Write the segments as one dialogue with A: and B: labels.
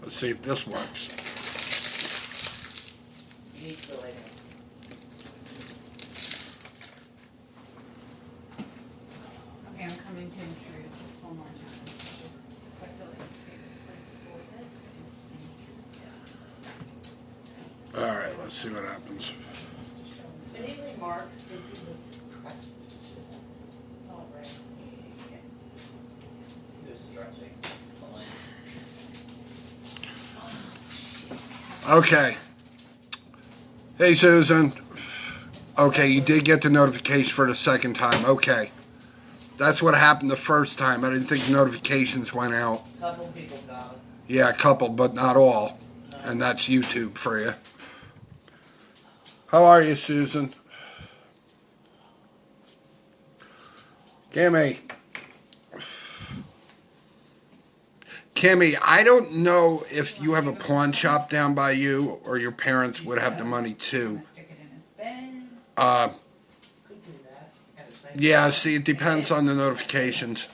A: Let's see if this works.
B: You need to go later.
C: Okay, I'm coming to intrude just one more time. I feel like the favorite place for this is
A: Alright, let's see what happens.
B: But usually Mark's, because he was all right. He was stretching.
A: Okay. Hey, Susan. Okay, you did get the notification for the second time. Okay. That's what happened the first time. I didn't think notifications went out.
B: A couple people got it.
A: Yeah, a couple, but not all.
B: No.
A: And that's YouTube for you. How are you, Susan? Kimmy. Kimmy, I don't know if you have a pawn shop down by you or your parents would have the money too.
C: stick it in his bed.
B: Could do that. And it's nice.
A: Yeah, see, it depends on the notifications.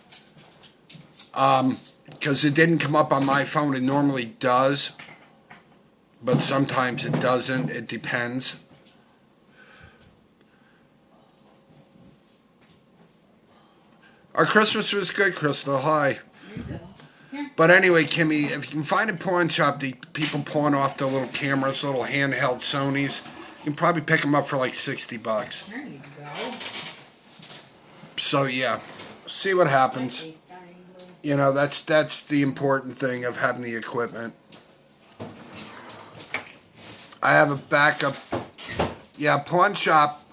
A: Because it didn't come up on my phone. It normally does. But sometimes it doesn't. It depends. Our Christmas was good, Crystal. Hi.
C: There you go. Here.
A: But anyway, Kimmy, if you can find a pawn shop, the people pawn off the little cameras, little handheld Sonys, you can probably pick them up for like $60.
C: There you go.
A: So yeah, see what happens. You know, that's the important thing of having the equipment. I have a backup. Yeah, pawn shop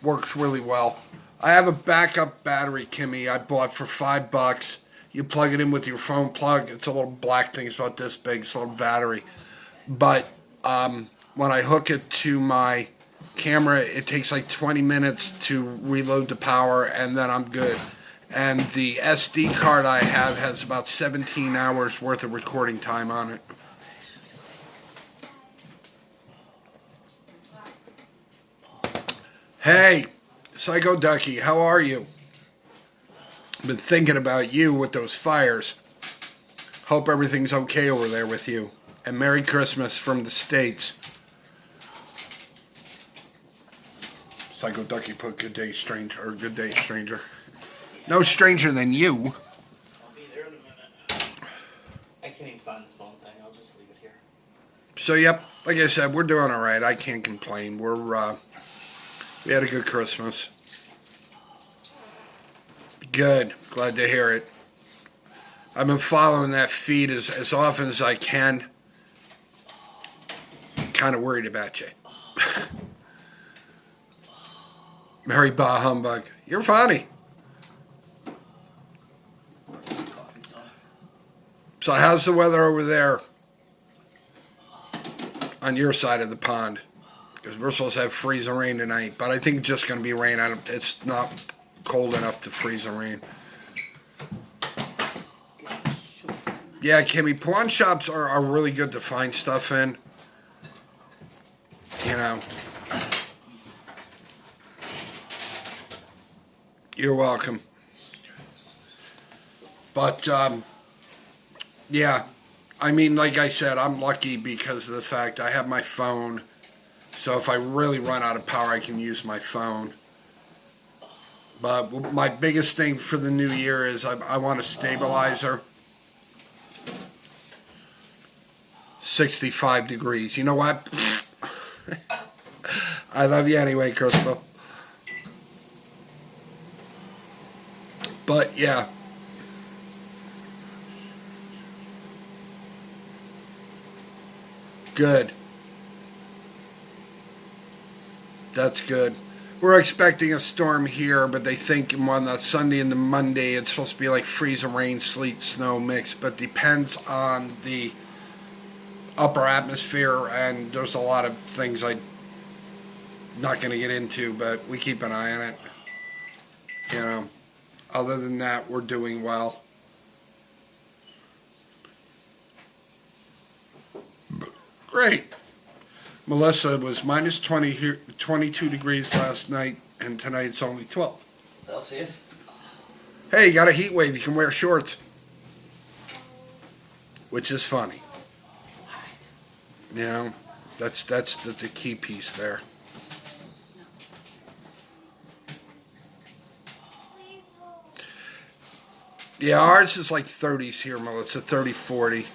A: works really well. I have a backup battery, Kimmy, I bought for $5. You plug it in with your phone plug. It's a little black thing. It's about this big. It's a little battery. But when I hook it to my camera, it takes like 20 minutes to reload the power, and then I'm good. And the SD card I have has about 17 hours worth of recording time on it. Hey, Psycho Ducky, how are you? Been thinking about you with those fires. Hope everything's okay over there with you. And Merry Christmas from the States. Psycho Ducky put good day stranger, or good day stranger. No stranger than you.
B: I'll be there in a minute. I can't even find the phone thing. I'll just leave it here.
A: So yep, like I said, we're doing alright. I can't complain. We had a good Christmas. Good. Glad to hear it. I've been following that feed as often as I can. Kind of worried about you. Merry Bah Humbug. You're funny. So how's the weather over there? On your side of the pond? Because we're supposed to have freezing rain tonight. But I think it's just going to be rain. It's not cold enough to freeze and rain. Yeah, Kimmy, pawn shops are really good to find stuff in. You know. You're welcome. But, yeah. I mean, like I said, I'm lucky because of the fact I have my phone. So if I really run out of power, I can use my phone. But my biggest thing for the new year is I want a stabilizer. 65 degrees. You know what? I love you anyway, Crystal. But yeah. Good. That's good. We're expecting a storm here, but they think on the Sunday and the Monday it's supposed to be like freezing rain, sleet, snow mix, but depends on the upper atmosphere, and there's a lot of things I'm not going to get into, but we keep an eye on it. You know, other than that, we're doing well. Great. Melissa was minus 20 here, 22 degrees last night, and tonight it's only 12.
B: Celsius.
A: Hey, you got a heat wave. You can wear shorts. Which is funny. You know, that's the key piece there. Yeah, ours is like 30s here, Melissa, 30, 40.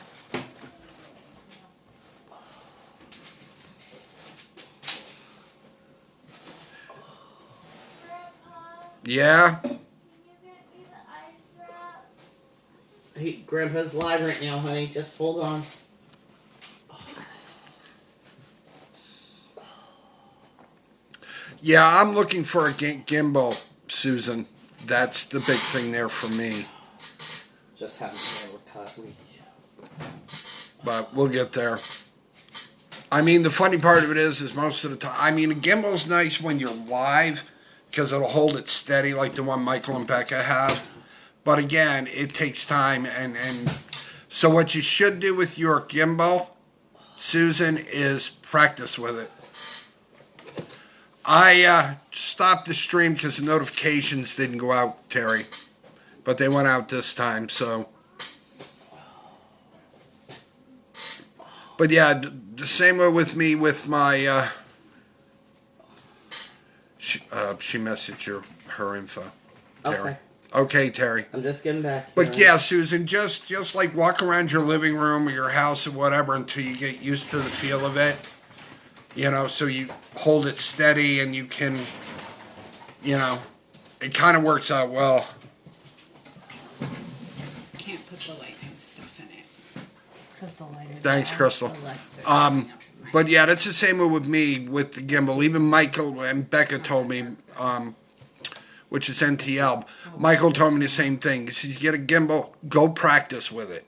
A: Yeah?
D: Can you get me the ice wrap?
B: Hey, Grandpa's live right now, honey. Just hold on.
A: Yeah, I'm looking for a gimbal, Susan. That's the big thing there for me.
B: Just haven't been able to cut.
A: But we'll get there. I mean, the funny part of it is most of the time, I mean, a gimbal's nice when you're live because it'll hold it steady like the one Michael and Becca have. But again, it takes time. And so what you should do with your gimbal, Susan, is practice with it. I stopped the stream because the notifications didn't go out, Terry. But they went out this time, so. But yeah, the same way with me with my, she messaged her info. Terry.
B: Okay.
A: Okay, Terry.
B: I'm just getting back.
A: But yeah, Susan, just like walk around your living room or your house or whatever until you get used to the feel of it. You know, so you hold it steady and you can, you know, it kind of works out well.
C: Can't put the lightning stuff in it. Because the lighter
A: Thanks,
C: the out,
A: Crystal.
C: the less there's coming out from my
A: But yeah, that's the same way with me with the gimbal. Even Michael and Becca told me, which is NTL. Michael told me the same thing. He says, get a gimbal, go practice with it.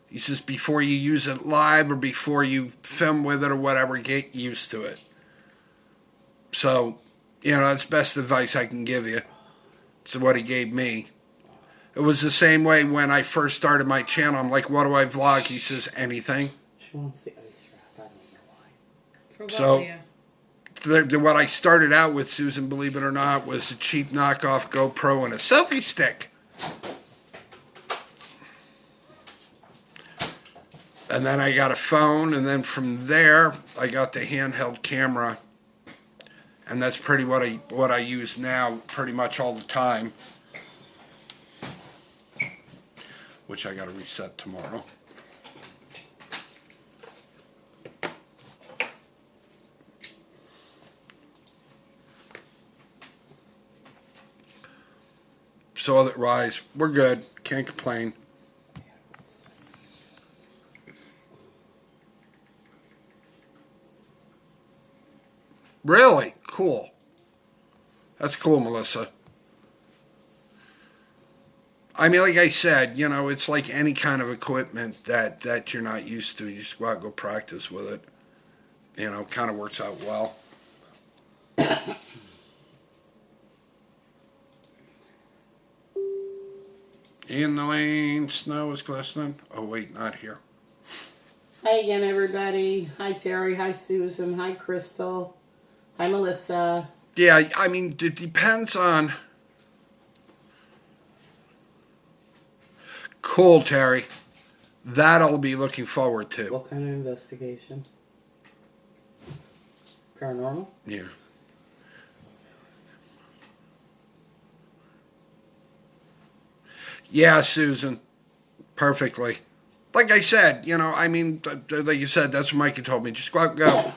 A: He says, before you use it live or before you film with it or whatever, get used to it. So, you know, that's best advice I can give you. It's what he gave me. It was the same way when I first started my channel. I'm like, what do I vlog? He says, anything.
B: She wants the ice wrap. I don't know why.
C: For what,
A: So-
C: Leah?
A: What I started out with, Susan, believe it or not, was a cheap knockoff GoPro and a selfie stick. And then I got a phone, and then from there, I got the handheld camera. And that's pretty what I use now pretty much all the time. Which I got to reset tomorrow. So that rise, we're good. Can't complain. Really? Cool. That's cool, Melissa. I mean, like I said, you know, it's like any kind of equipment that you're not used to. You just go out and go practice with it. You know, kind of works out well. In the lane, snow is glistening. Oh, wait, not here.
B: Hi again, everybody. Hi, Terry. Hi, Susan. Hi, Crystal. Hi, Melissa.
A: Yeah, I mean, it depends on... Cool, Terry. That I'll be looking forward to.
B: What kind of investigation? Paranormal?
A: Yeah. Yeah, Susan. Perfectly. Like I said, you know, I mean, like you said, that's what Mikey told me. Just go out and go.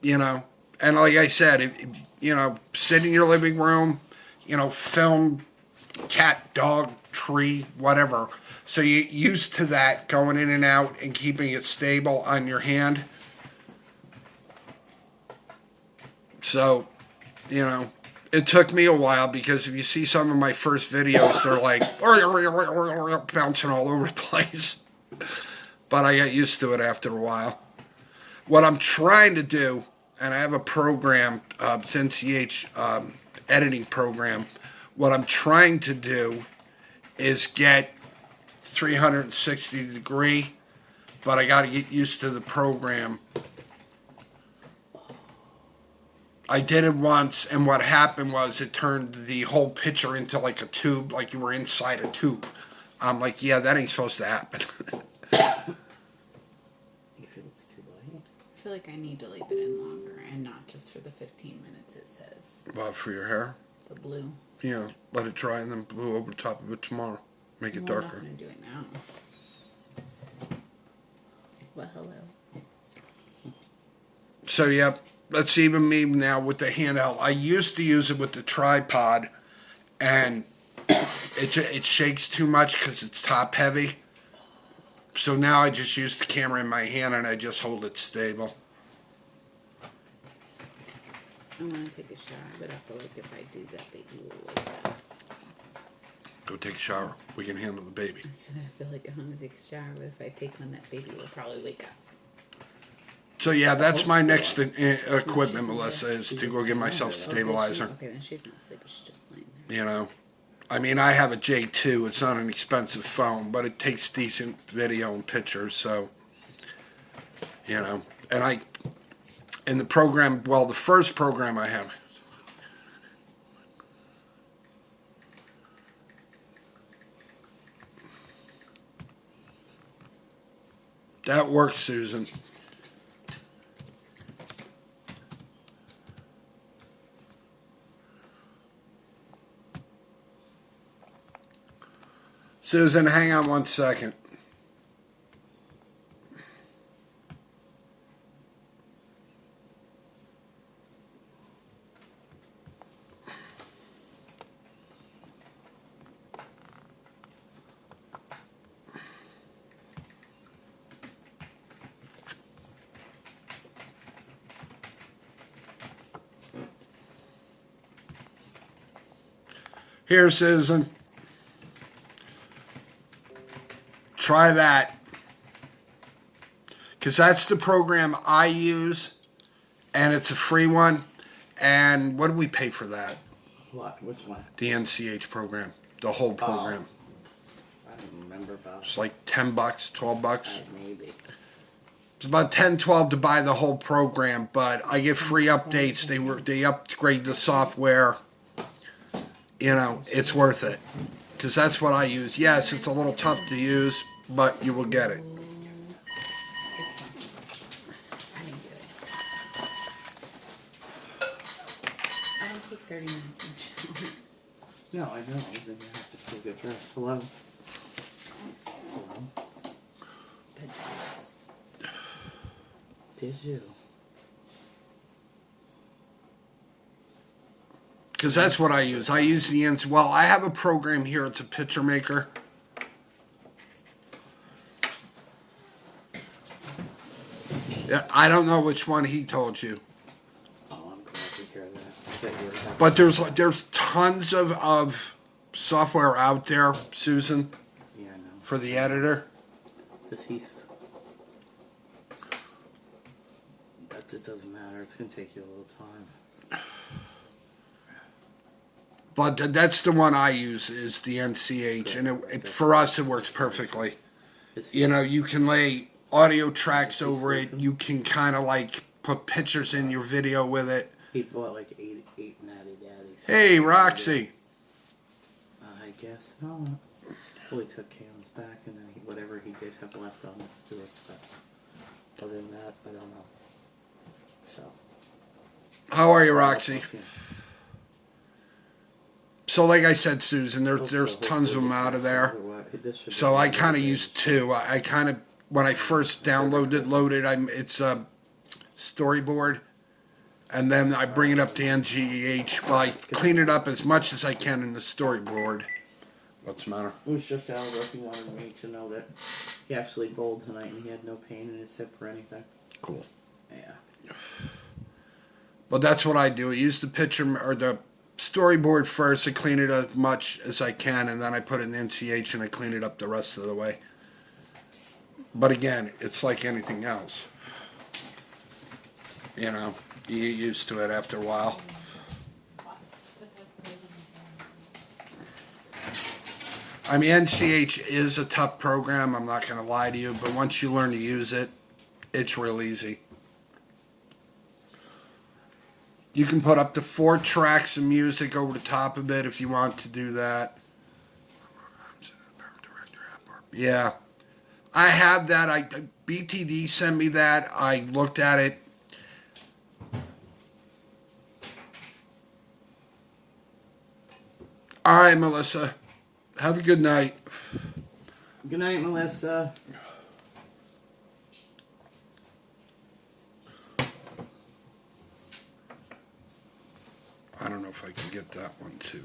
A: You know, and like I said, you know, sit in your living room, you know, film cat, dog, tree, whatever. So you're used to that going in and out and keeping it stable on your hand. So, you know, it took me a while because if you see some of my first videos, they're like bouncing all over the place. But I got used to it after a while. What I'm trying to do, and I have a program, it's NCH editing program. What I'm trying to do is get 360 degree, but I got to get used to the program. I did it once, and what happened was it turned the whole picture into like a tube, like you were inside a tube. I'm like, yeah, that ain't supposed to happen.
B: You feel it's too
C: feel like I need to leave it in longer and not just for the 15 minutes it says.
A: Well, for your hair?
C: The blue.
A: Yeah, let it dry and then blue over the top of it tomorrow. Make it
C: Well, I'm
A: darker.
C: not going to do it now. Well, hello.
A: So, yeah, that's even me now with the handheld. I used to use it with the tripod, and it shakes too much because it's top heavy. So now I just use the camera in my hand and I just hold it stable.
C: I want to take a shower, but I feel like if I do that, baby will wake up.
A: Go take a shower. We can handle the baby.
C: I said I feel like I want to take a shower, but if I take one, that baby will probably wake up.
A: So yeah, that's my next equipment, Melissa, is to go get myself a stabilizer.
C: Okay, then she's not asleep, she's just laying there.
A: You know, I mean, I have a J2. It's not an expensive phone, but it takes decent video and pictures. So, you know, and in the program, well, the first program I have. That works, Susan. Susan, hang on 1 second. Here, Susan. Try that. Because that's the program I use, and it's a free one. And what do we pay for that?
B: What? Which one?
A: The NCH program. The whole program.
B: I don't remember about.
A: It's like $10, $12.
B: Maybe.
A: It's about $10, $12 to buy the whole program, but I get free updates. They upgrade the software. You know, it's worth it. Because that's what I use. Yes, it's a little tough to use, but you will get it.
C: I didn't get it. I don't take 30 minutes in the shower.
B: No, I know. Then you have to still get dressed. Hello. Hello.
C: Pajamas.
B: Did you?
A: Because that's what I use. I use the ends. Well, I have a program here. It's a picture maker. Yeah, I don't know which one he told you.
B: Oh, I'm glad to hear that. That you were happy.
A: But there's tons of software out there, Susan,
B: Yeah, I know.
A: for the editor.
B: Because he's. It doesn't matter. It's gonna take you a little time.
A: But that's the one I use is the NCH, and for us it works perfectly. You know, you can lay audio tracks over it. You can kind of like put pictures in your video with it.
B: He bought like eight natty daddies.
A: Hey, Roxy.
B: I guess not. Well, he took Cam's back, and then whatever he did have left on next to it. But other than that, I don't know. So.
A: How are you, Roxy? So like I said, Susan, there's tons of them out of there. So I kind of use two. I kind of, when I first loaded, it's a storyboard. And then I bring it up to NGH. Well, I clean it up as much as I can in the storyboard. What's the matter?
B: It was just Albert. He wanted me to know that he actually bowled tonight and he had no pain in his hip or anything.
A: Cool.
B: Yeah.
A: But that's what I do. I use the picture or the storyboard first. I clean it as much as I can, and then I put it in NCH and I clean it up the rest of the way. But again, it's like anything else. You know, you get used to it after a while. I mean, NCH is a tough program, I'm not going to lie to you, but once you learn to use it, it's real easy. You can put up to 4 tracks of music over the top of it if you want to do that. Yeah. I have that. BTD sent me that. I looked at it. All right, Melissa. Have a good night.
B: Good night, Melissa.
A: I don't know if I can get that one too.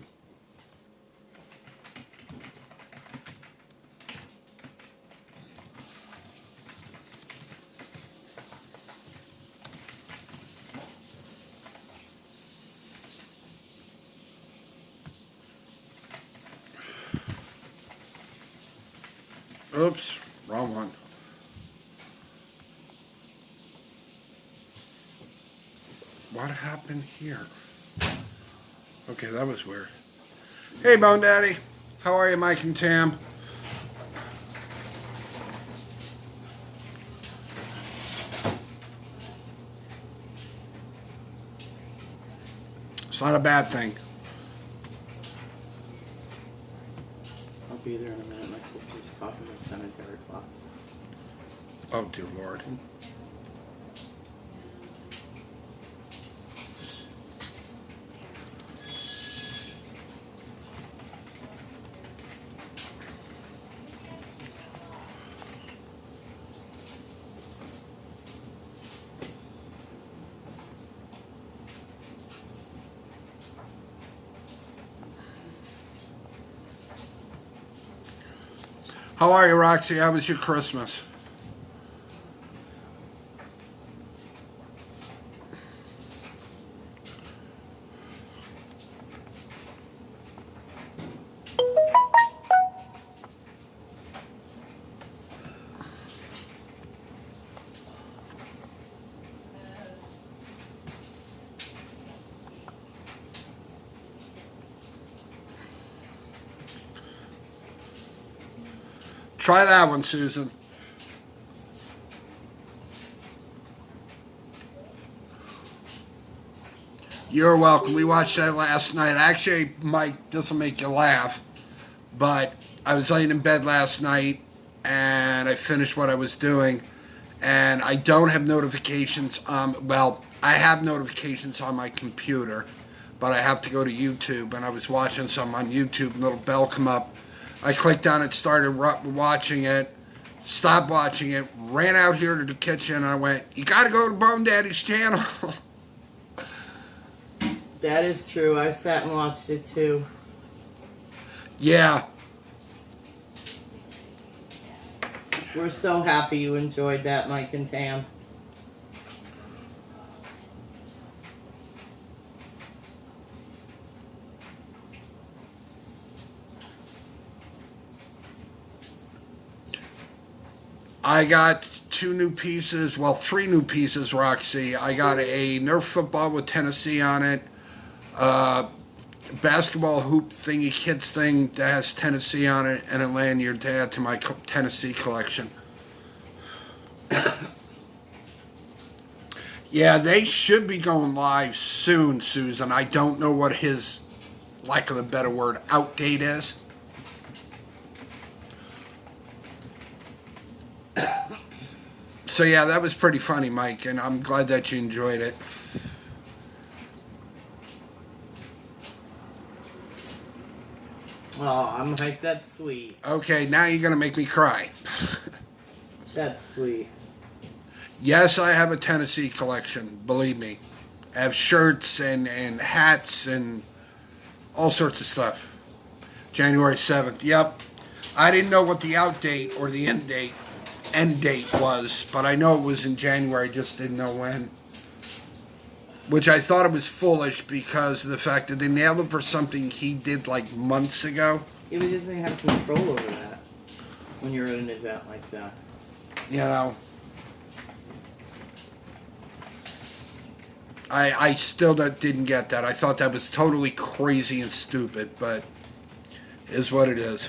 A: Oops, wrong one. What happened here? Okay, that was weird. Hey, Bone Daddy. How are you, Mike and Tam? It's not a bad thing.
B: I'll be there in a minute. My sister's talking about cemetery plots.
A: Oh, dear Lord. How are you, Roxy? How was your Christmas? Try that one, Susan. You're welcome. We watched that last night. Actually, Mike, this will make you laugh, but I was laying in bed last night and I finished what I was doing, and I don't have notifications. Well, I have notifications on my computer, but I have to go to YouTube, and I was watching some on YouTube, and a little bell come up. I clicked on it, started watching it, stopped watching it, ran out here to the kitchen, and I went, you gotta go to Bone Daddy's channel.
B: That is true. I sat and watched it too.
A: Yeah.
B: We're so happy you enjoyed that, Mike and Tam.
A: I got 2 new pieces, well, 3 new pieces, Roxy. I got a Nerf football with Tennessee on it, basketball hoop thingy, kids thing that has Tennessee on it, and a lanyard to add to my Tennessee collection. Yeah, they should be going live soon, Susan. I don't know what his, lack of a better word, outdate is. So yeah, that was pretty funny, Mike, and I'm glad that you enjoyed it.
B: Oh, I'm like, that's sweet.
A: Okay, now you're gonna make me cry.
B: That's sweet.
A: Yes, I have a Tennessee collection, believe me. I have shirts and hats and all sorts of stuff. January 7th, yep. I didn't know what the out date or the end date was, but I know it was in January, just didn't know when. Which I thought it was foolish because of the fact that they nailed him for something he did like months ago.
B: Yeah, but he doesn't have control over that when you're at an event like that.
A: You know. I still didn't get that. I thought that was totally crazy and stupid, but it is what it is.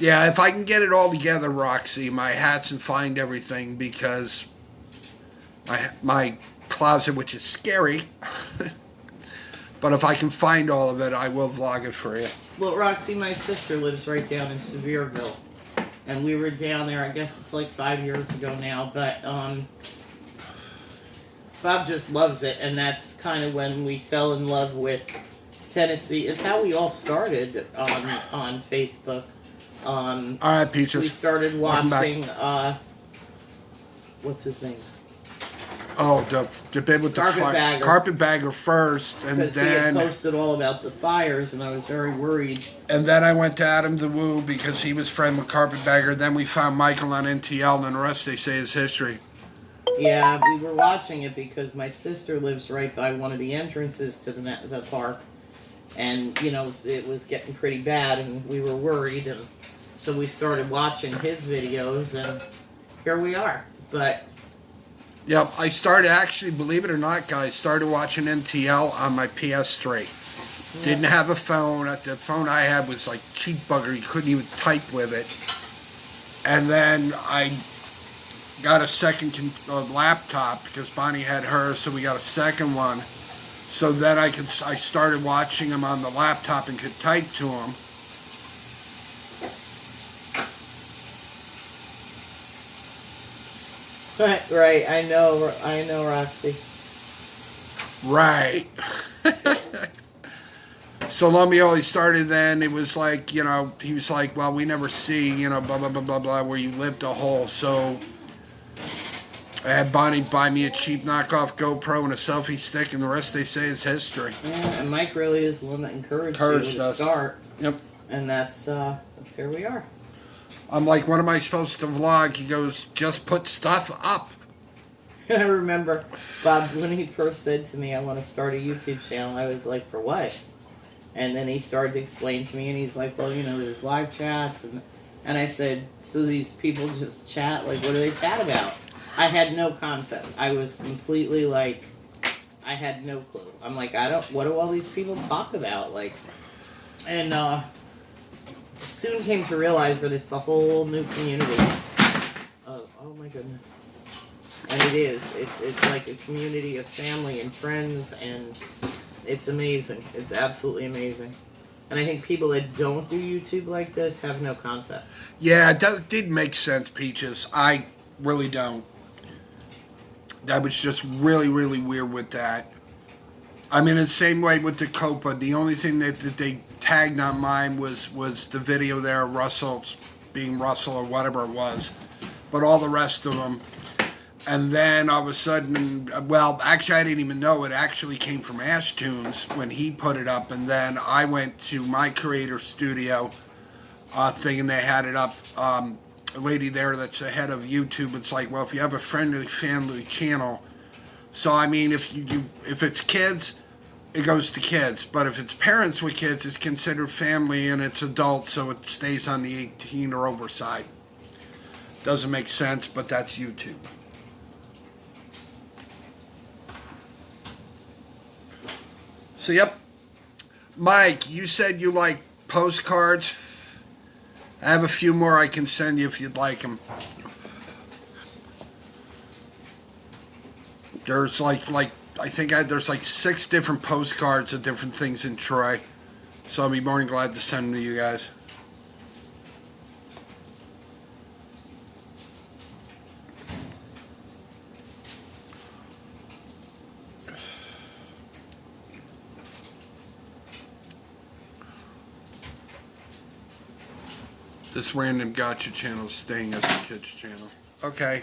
A: Yeah, if I can get it all together, Roxy, my hats and find everything, because my closet, which is scary, but if I can find all of it, I will vlog it for you.
B: Well, Roxy, my sister lives right down in Sevierville. and we were down there. I guess it's like 5 years ago now, but Bob just loves it, and that's kind of when we fell in love with Tennessee. It's how we all started on Facebook.
A: All right, Peaches.
B: We started
A: Welcome back.
B: watching. What's his name?
A: Oh, the bit with the
B: Carpetbagger.
A: Carpetbagger first, and
B: Because he had
A: then
B: posted all about the fires, and I was very worried.
A: I went to Adam the Woo because he was friend with Carpetbagger. Then we found Michael on NTL, and the rest they say is history.
B: Yeah, we were watching it because my sister lives right by one of the entrances to the park, and you know it was getting pretty bad, and we were worried, and so we started watching his videos, and here we are. But
A: Yep, I started actually, believe it or not, guys, started watching NTL on my PS3. Didn't have a phone. The phone I had was like cheap bugger. You couldn't even type with it. And then I got a second laptop because Bonnie had hers, so we got a second one. So then I started watching them on the laptop and could type to them.
B: right, I know, Roxy.
A: Right. So Lomioli started then. It was like, you know, he was like, well, we never see, you know, blah, blah, blah, blah, blah, where you lived a hole. So I had Bonnie buy me a cheap knockoff GoPro and a selfie stick, and the rest they say is history.
B: Yeah, and Mike really is the one that encouraged me to
A: us.
B: start.
A: Yep.
B: And that's, here we are.
A: I'm like, what am I supposed to vlog? He goes, just put stuff up.
B: I remember Bob, when he first said to me, I want to start a YouTube channel, I was like, for what? And then he started to explain to me, and he's like, well, you know, there's live chats. And I said, so these people just chat? Like, what do they chat about? I had no concept. I was completely like, I had no clue. I'm like, what do all these people talk about? Like, and soon came to realize that it's a whole new community. Oh my goodness. And it is. It's like a community of family and friends, and it's amazing. It's absolutely amazing. And I think people that don't do YouTube like this have no concept.
A: Yeah, it did make sense, Peaches. I really don't. That was just really, really weird with that. I mean, the same way with the Copa. The only thing that they tagged on mine was the video there of Russell being Russell or whatever it was. But all the rest of them. And then all of a sudden, well, actually I didn't even know. It actually came from Ash Tunes when he put it up. And then I went to my creator studio thing, and they had it up. A lady there that's the head of YouTube, it's like, well, if you have a friendly family channel. So, I mean, if it's kids, it goes to kids. But if it's parents with kids, it's considered family, and it's adults, so it stays on the 18 or over side. Doesn't make sense, but that's YouTube. So, yep. Mike, you said you like postcards. I have a few more I can send you if you'd like them. There's like I think there's like 6 different postcards of different things in Troy. So I'll be more than glad to send them to you guys. This random gotcha channel is staying as a kids channel. Okay.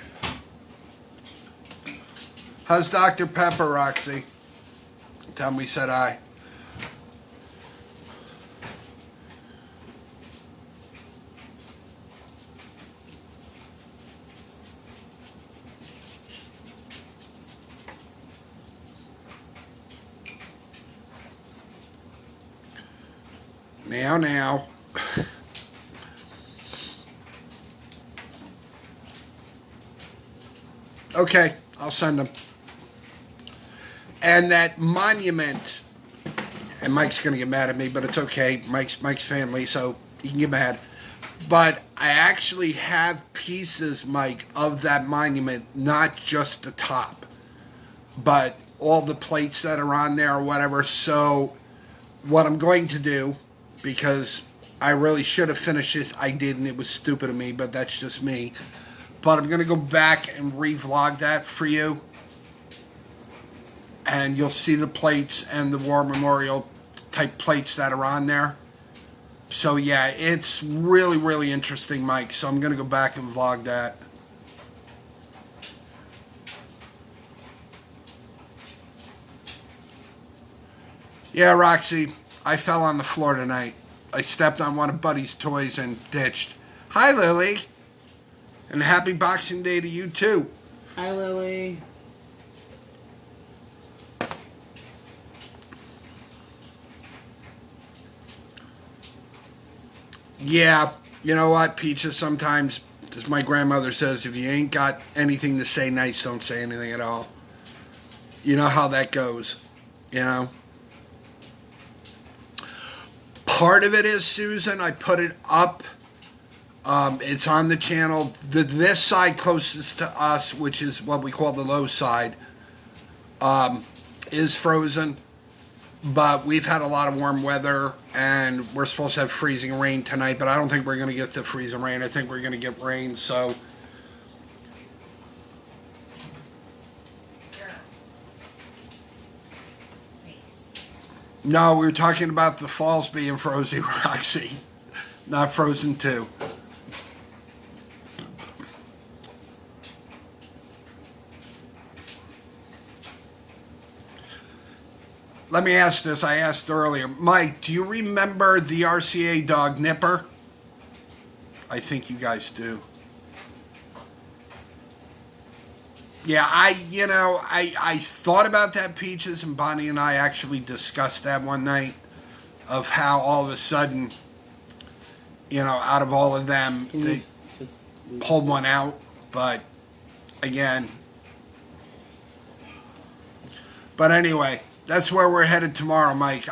A: How's Dr. Pepper, Roxy? Tell me, said hi. Now. Okay, I'll send them. And that monument, and Mike's going to get mad at me, but it's okay. Mike's family, so he can get mad. But I actually have pieces, Mike, of that monument, not just the top, but all the plates that are on there or whatever. So what I'm going to do, because I really should have finished it. I didn't. It was stupid of me, but that's just me. But I'm going to go back and re-vlog that for you. And you'll see the plates and the war memorial type plates that are on there. So yeah, it's really, really interesting, Mike. So I'm going to go back and vlog that. Yeah, Roxy, I fell on the floor tonight. I stepped on one of Buddy's toys and ditched. Hi, Lily. And happy Boxing Day to you, too.
B: Hi, Lily.
A: Yeah, you know what, Peaches, sometimes, as my grandmother says, if you ain't got anything to say nice, don't say anything at all. You know how that goes, you know? Part of it is, Susan, I put it up. It's on the channel. This side closest to us, which is what we call the low side, is frozen. But we've had a lot of warm weather, and we're supposed to have freezing rain tonight, but I don't think we're going to get the freezing rain. I think we're going to get rain, so... No, we were talking about the falls being frozen, Roxy. Not Frozen 2. Let me ask this. I asked earlier. Mike, do you remember the RCA dog Nipper? I think you guys do. Yeah, I thought about that, Peaches, and Bonnie and I actually discussed that one night of how all of a sudden, out of all of them, they pulled one out. But, again. But anyway, that's where we're headed tomorrow, Mike.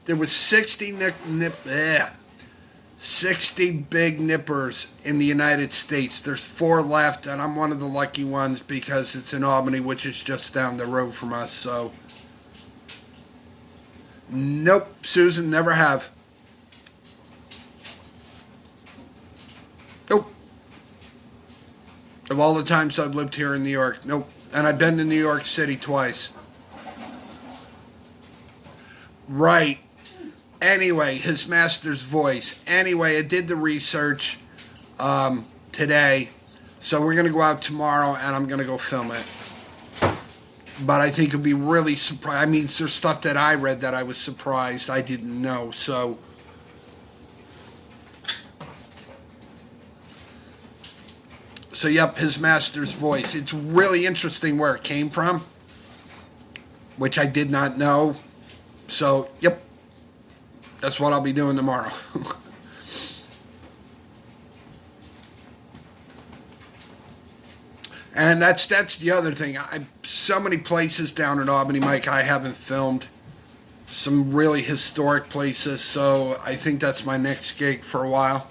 A: There was 60 big nippers in the United States. There's 4 left, and I'm one of the lucky ones because it's in Albany, which is just down the road from us. So, nope, Susan, never have. Nope. Of all the times I've lived here in New York, nope. And I've been to New York City twice. Right. Anyway, his master's voice. Anyway, I did the research today. So we're going to go out tomorrow, and I'm going to go film it. But I think it'll be really surprised. I mean, there's stuff that I read that I was surprised I didn't know. So yep, his master's voice. It's really interesting where it came from, which I did not know. So, yep, that's what I'll be doing tomorrow. And that's the other thing. So many places down in Albany, Mike, I haven't filmed. Some really historic places, so I think that's my next gig for a while.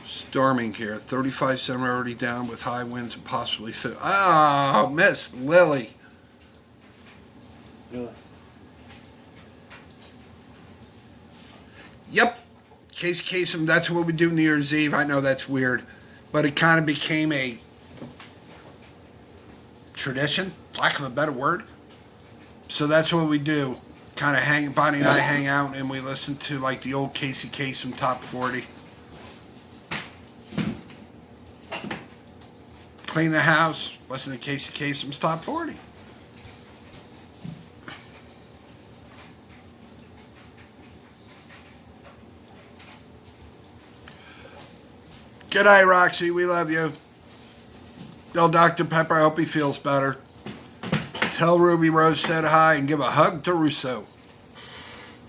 A: Storming here, 35 centimeters already down with high winds and possibly fit. Oh, Miss Lily.
B: Really?
A: Yep. Casey Kasem, that's what we do New Year's Eve. I know that's weird, but it kind of became a tradition, lack of a better word. So that's what we do. Kind of Bonnie and I hang out and we listen to like the old Casey Kasem Top 40. Clean the house, listen to Casey Kasem's Top 40. Good night, Roxy. We love you. Tell Dr. Pepper I hope he feels better. Tell Ruby Rose said hi and give a hug to Russo.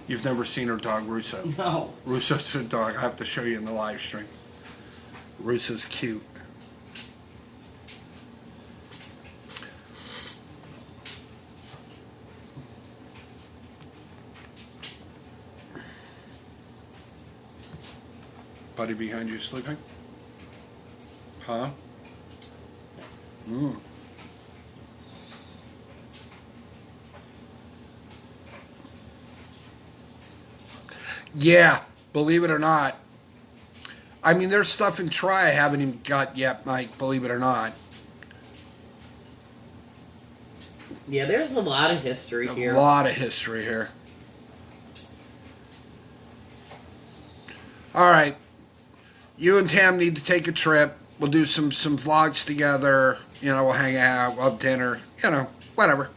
A: You've never seen her dog, Russo.
B: No.
A: Russo's a dog. I have to show you in the live stream. Russo's cute. Buddy behind you sleeping? Huh? Yeah, believe it or not. I mean, there's stuff in Try I haven't even got yet, Mike, believe it or not.
B: Yeah, there's a lot of history
A: A
B: here.
A: lot of history here. All right. You and Tam need to take a trip. We'll do some vlogs together. You know, we'll hang out, we'll have dinner. You know, whatever.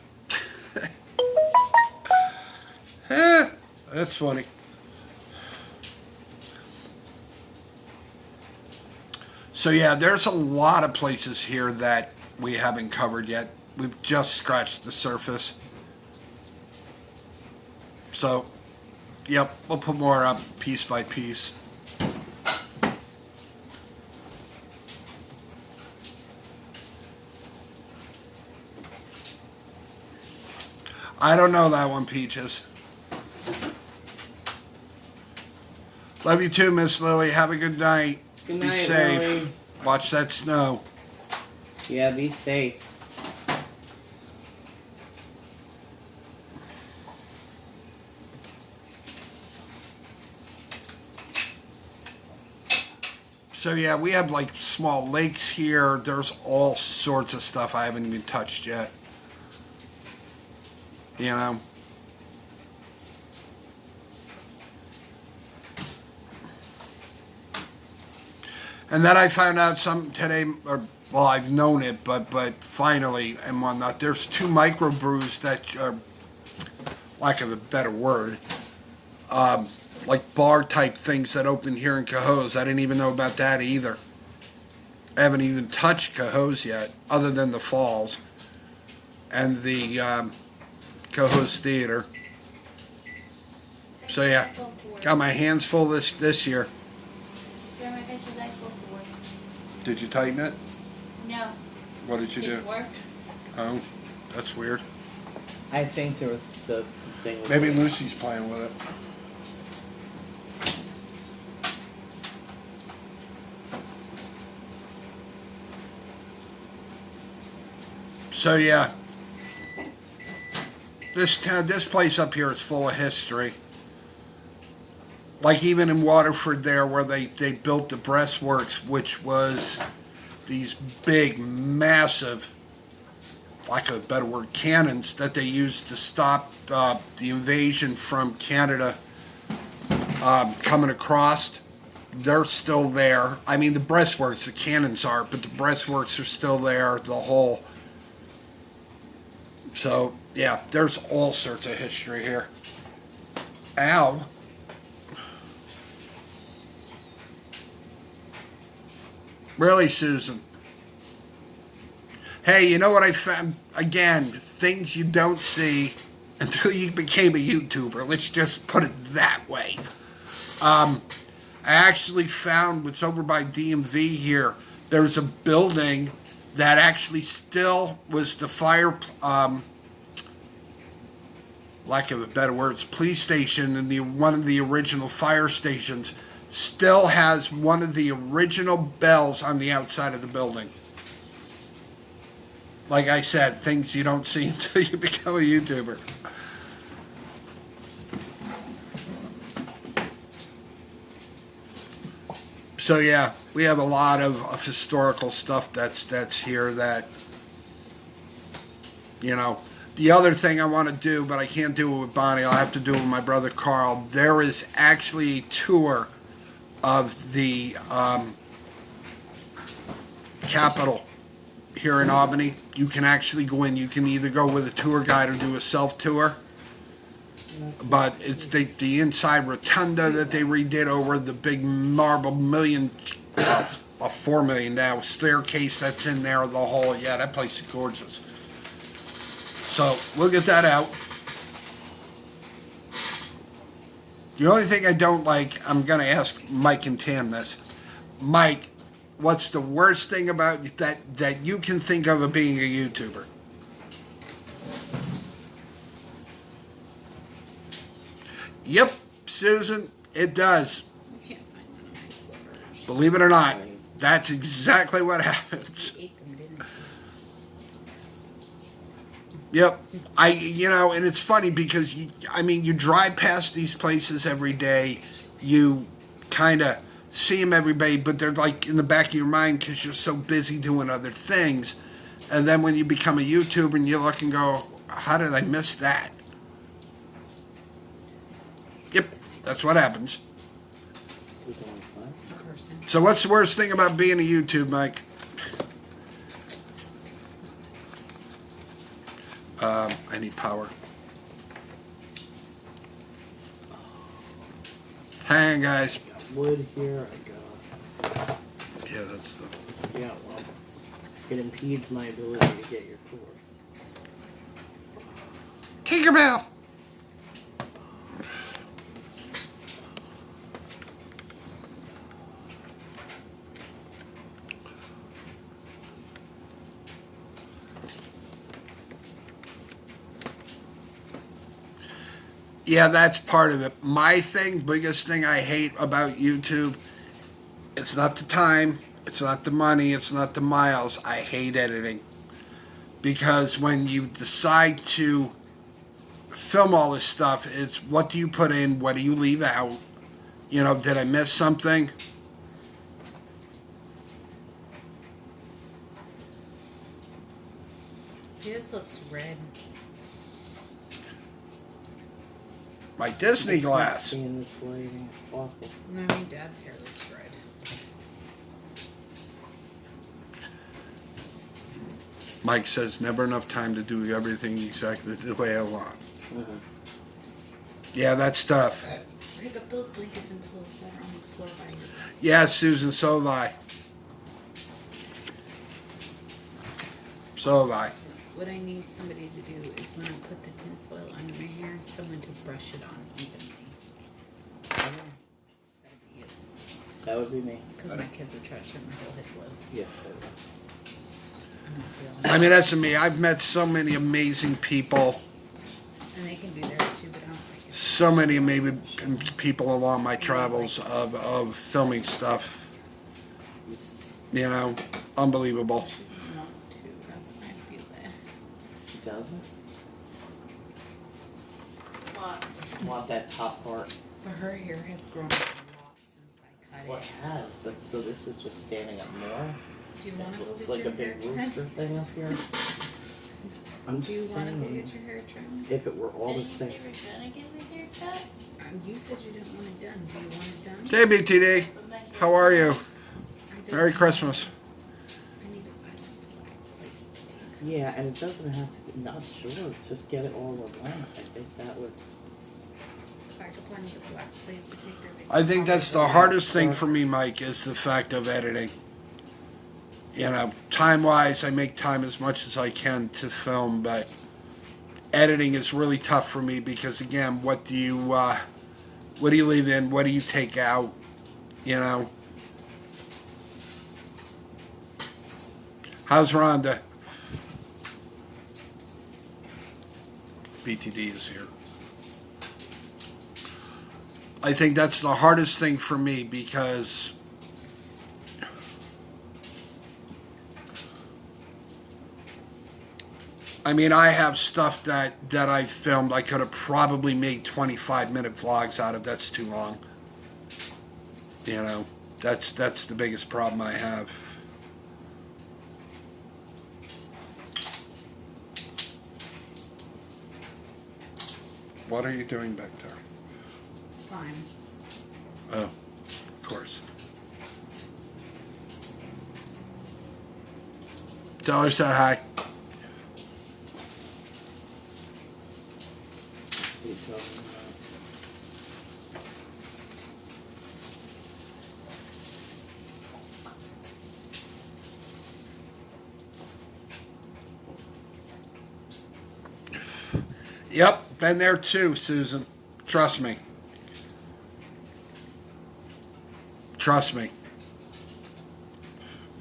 A: That's funny. So yeah, there's a lot of places here that we haven't covered yet. We've just scratched the surface. So, yep, we'll put more up piece by piece. I don't know that one, Peaches. Love you too, Miss Lily. Have a good night.
B: Good
A: Be
B: night,
A: safe.
B: Lily.
A: Watch that snow.
B: Yeah, be safe.
A: So yeah, we have like small lakes here. There's all sorts of stuff I haven't even touched yet. You know? And then I found out something today, or well, I've known it, but finally and whatnot. There's 2 microbrews that are, lack of a better word, like bar type things that open here in Cohoes. I didn't even know about that either. I haven't even touched Cohoes yet, other than the Falls and the Cohoes Theater. So yeah, got my hands full this year. Did you tighten it?
D: No.
A: What did you do?
D: It worked.
A: Oh, that's weird.
B: I think there was the thing. Was
A: Maybe Lucy's playing with it. So yeah, this place up here is full of history. Like even in Waterford there where they built the breastworks, which was these big, massive, lack of a better word, cannons that they used to stop the invasion from Canada coming across. They're still there. I mean, the breastworks, the cannons are, but the breastworks are still there, the whole. So, yeah, there's all sorts of history here. Ow. Really, Susan? Hey, you know what I found? Again, things you don't see until you became a YouTuber. Let's just put it that way. I actually found what's over by DMV here. There's a building that actually still was the fire, lack of a better words, police station, and one of the original fire stations. Still has one of the original bells on the outside of the building. Like I said, things you don't see until you become a YouTuber. So yeah, we have a lot of historical stuff that's here that, you know. The other thing I want to do, but I can't do it with Bonnie, I'll have to do it with my brother Carl. There is actually a tour of the Capitol here in Albany. You can actually go in. You can either go with a tour guide or do a self-tour. But it's the inside rotunda that they redid over the big marble a 4 million now staircase that's in there, the whole, yeah, that place is gorgeous. So we'll get that out. The only thing I don't like, I'm going to ask Mike and Tam this. Mike, what's the worst thing about that you can think of being a YouTuber? Yep, Susan, it does.
C: I can't find one of my slippers.
A: Believe it or not, that's exactly what happens.
C: You ate them, didn't you?
A: Yep. And it's funny because, you drive past these places every day you kind of see them every day, but they're like in the back of your mind because you're so busy doing other things. And then when you become a YouTuber and you look and go, how did I miss that? Yep, that's what happens.
C: Person.
A: So what's the worst thing about being a YouTube, Mike? I need power. Hang on, guys.
B: I got wood here. I got.
A: Yeah, that's the...
B: Yeah, well, it impedes my ability to get your cord.
A: Tinkerbell! Yeah, that's part of it. My biggest thing I hate about YouTube, it's not the time, it's not the money, it's not the miles. I hate editing. Because when you decide to film all this stuff, it's what do you put in, what do you leave out? You know, did I miss something?
C: See, this looks red.
A: My Disney glass.
B: Seeing this lighting, it's awful.
C: No, my dad's hair looks red.
A: Mike says, never enough time to do everything exactly the way I want.
B: Mm-hmm.
A: Yeah, that's tough.
C: Pick up those blankets and pillows that are on the floor by you.
A: Yeah, Susan, so have I. So have I.
C: What I need somebody to do is when I put the tinfoil under my hair, someone to brush it on evenly. That'd be you.
B: That would be me.
C: Because my kids are trying to turn my whole head blue.
B: Yes, I would.
C: I'm not feeling
A: I
C: it.
A: mean, that's me. I've met so many amazing people.
C: And they can do theirs too, but I don't like it.
A: So many amazing people along my travels of filming stuff. You know, unbelievable.
C: She doesn't want to. That's why I feel that.
B: She doesn't?
C: What?
B: Want that top part?
C: But her hair has grown a lot since I cut
B: Well,
C: it.
B: it has, but so this is just standing up more?
C: Do you want to go
B: It's
C: get
B: like
C: your
B: a big
C: hair trimmed?
B: rooster thing up here. I'm
C: Do you
B: just
C: want to go
B: saying,
C: get your hair trimmed?
B: if it were all
D: Did
B: the
D: you
B: same.
D: say we're gonna get my haircut?
C: You said you didn't want it done. Do you want it done?
A: Hey, BTD.
D: But my hair-
A: How are you?
C: I don't
A: Merry
C: know.
A: Christmas.
C: I need to find a black place to take it.
B: Yeah, and it doesn't have to be, not sure, just get it all in one. I think that would,
C: If I could find a black place to take her.
A: I think that's the hardest thing for me, Mike, is the fact of editing. You know, time-wise, I make time as much as I can to film, but editing is really tough for me because, again, what do you leave in? What do you take out? You know? How's Rhonda? BTD is here. I think that's the hardest thing for me because I mean, I have stuff that I filmed I could have probably made 25-minute vlogs out of. That's too long. You know, that's the biggest problem I have. What are you doing back there?
C: Slime.
A: Oh, of course. Dollar said hi.
B: be talking about.
A: Yep, been there too, Susan. Trust me. Trust me.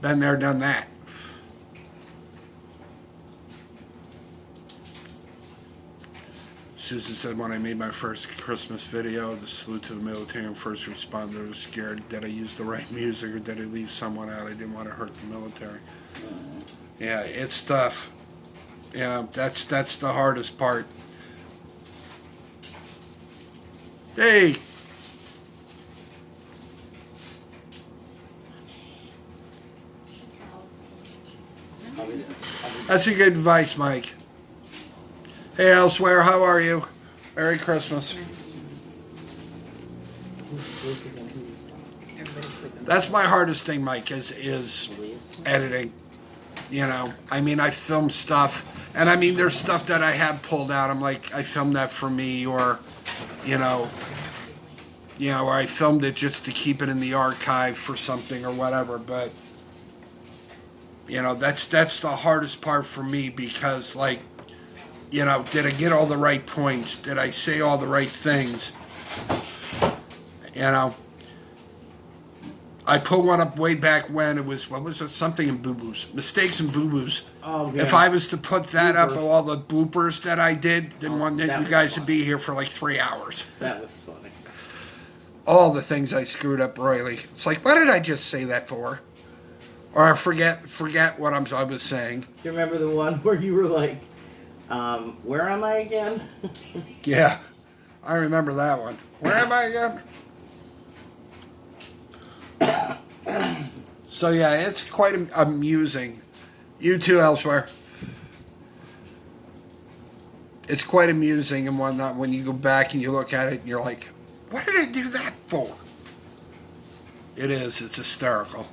A: Been there, done that. Susan said when I made my first Christmas video, the salute to the military and first responders, I was scared that I used the right music or did I leave someone out. I didn't want to hurt the military. Yeah, it's tough. Yeah, that's the hardest part. Hey,
B: I'll be there.
A: That's a good advice, Mike. Hey, Elsewhere, how are you? Merry Christmas.
B: Who's sleeping and who's not?
C: Everybody's sleeping.
A: That's my hardest thing, Mike, is
B: Please.
A: editing. You know, I mean, I film stuff, and I mean, there's stuff that I have pulled out. I'm like, I filmed that for me, or, you know, or I filmed it just to keep it in the archive for something or whatever. But, you know, that's the hardest part for me because, like, you know, did I get all the right points? Did I say all the right things? You know, I put one up way back when it was, what was it? Something in Boo Boos. Mistakes and Boo Boos.
B: Oh, yeah.
A: If I was to put that up,
B: Bloopers.
A: all the bloopers that I did, then
B: that
A: you
B: was
A: guys
B: fun.
A: would be here for like 3 hours.
B: That was funny.
A: All the things I screwed up royally. It's like, what did I just say that for? Or I forget what I was saying.
B: Do you remember the one where you were like, where am I again?
A: Yeah, I remember that one. Where am I again? So yeah, it's quite amusing. You too, Elsewhere. It's quite amusing and whatnot when you go back and you look at it and you're like, what did I do that for? It is. It's hysterical.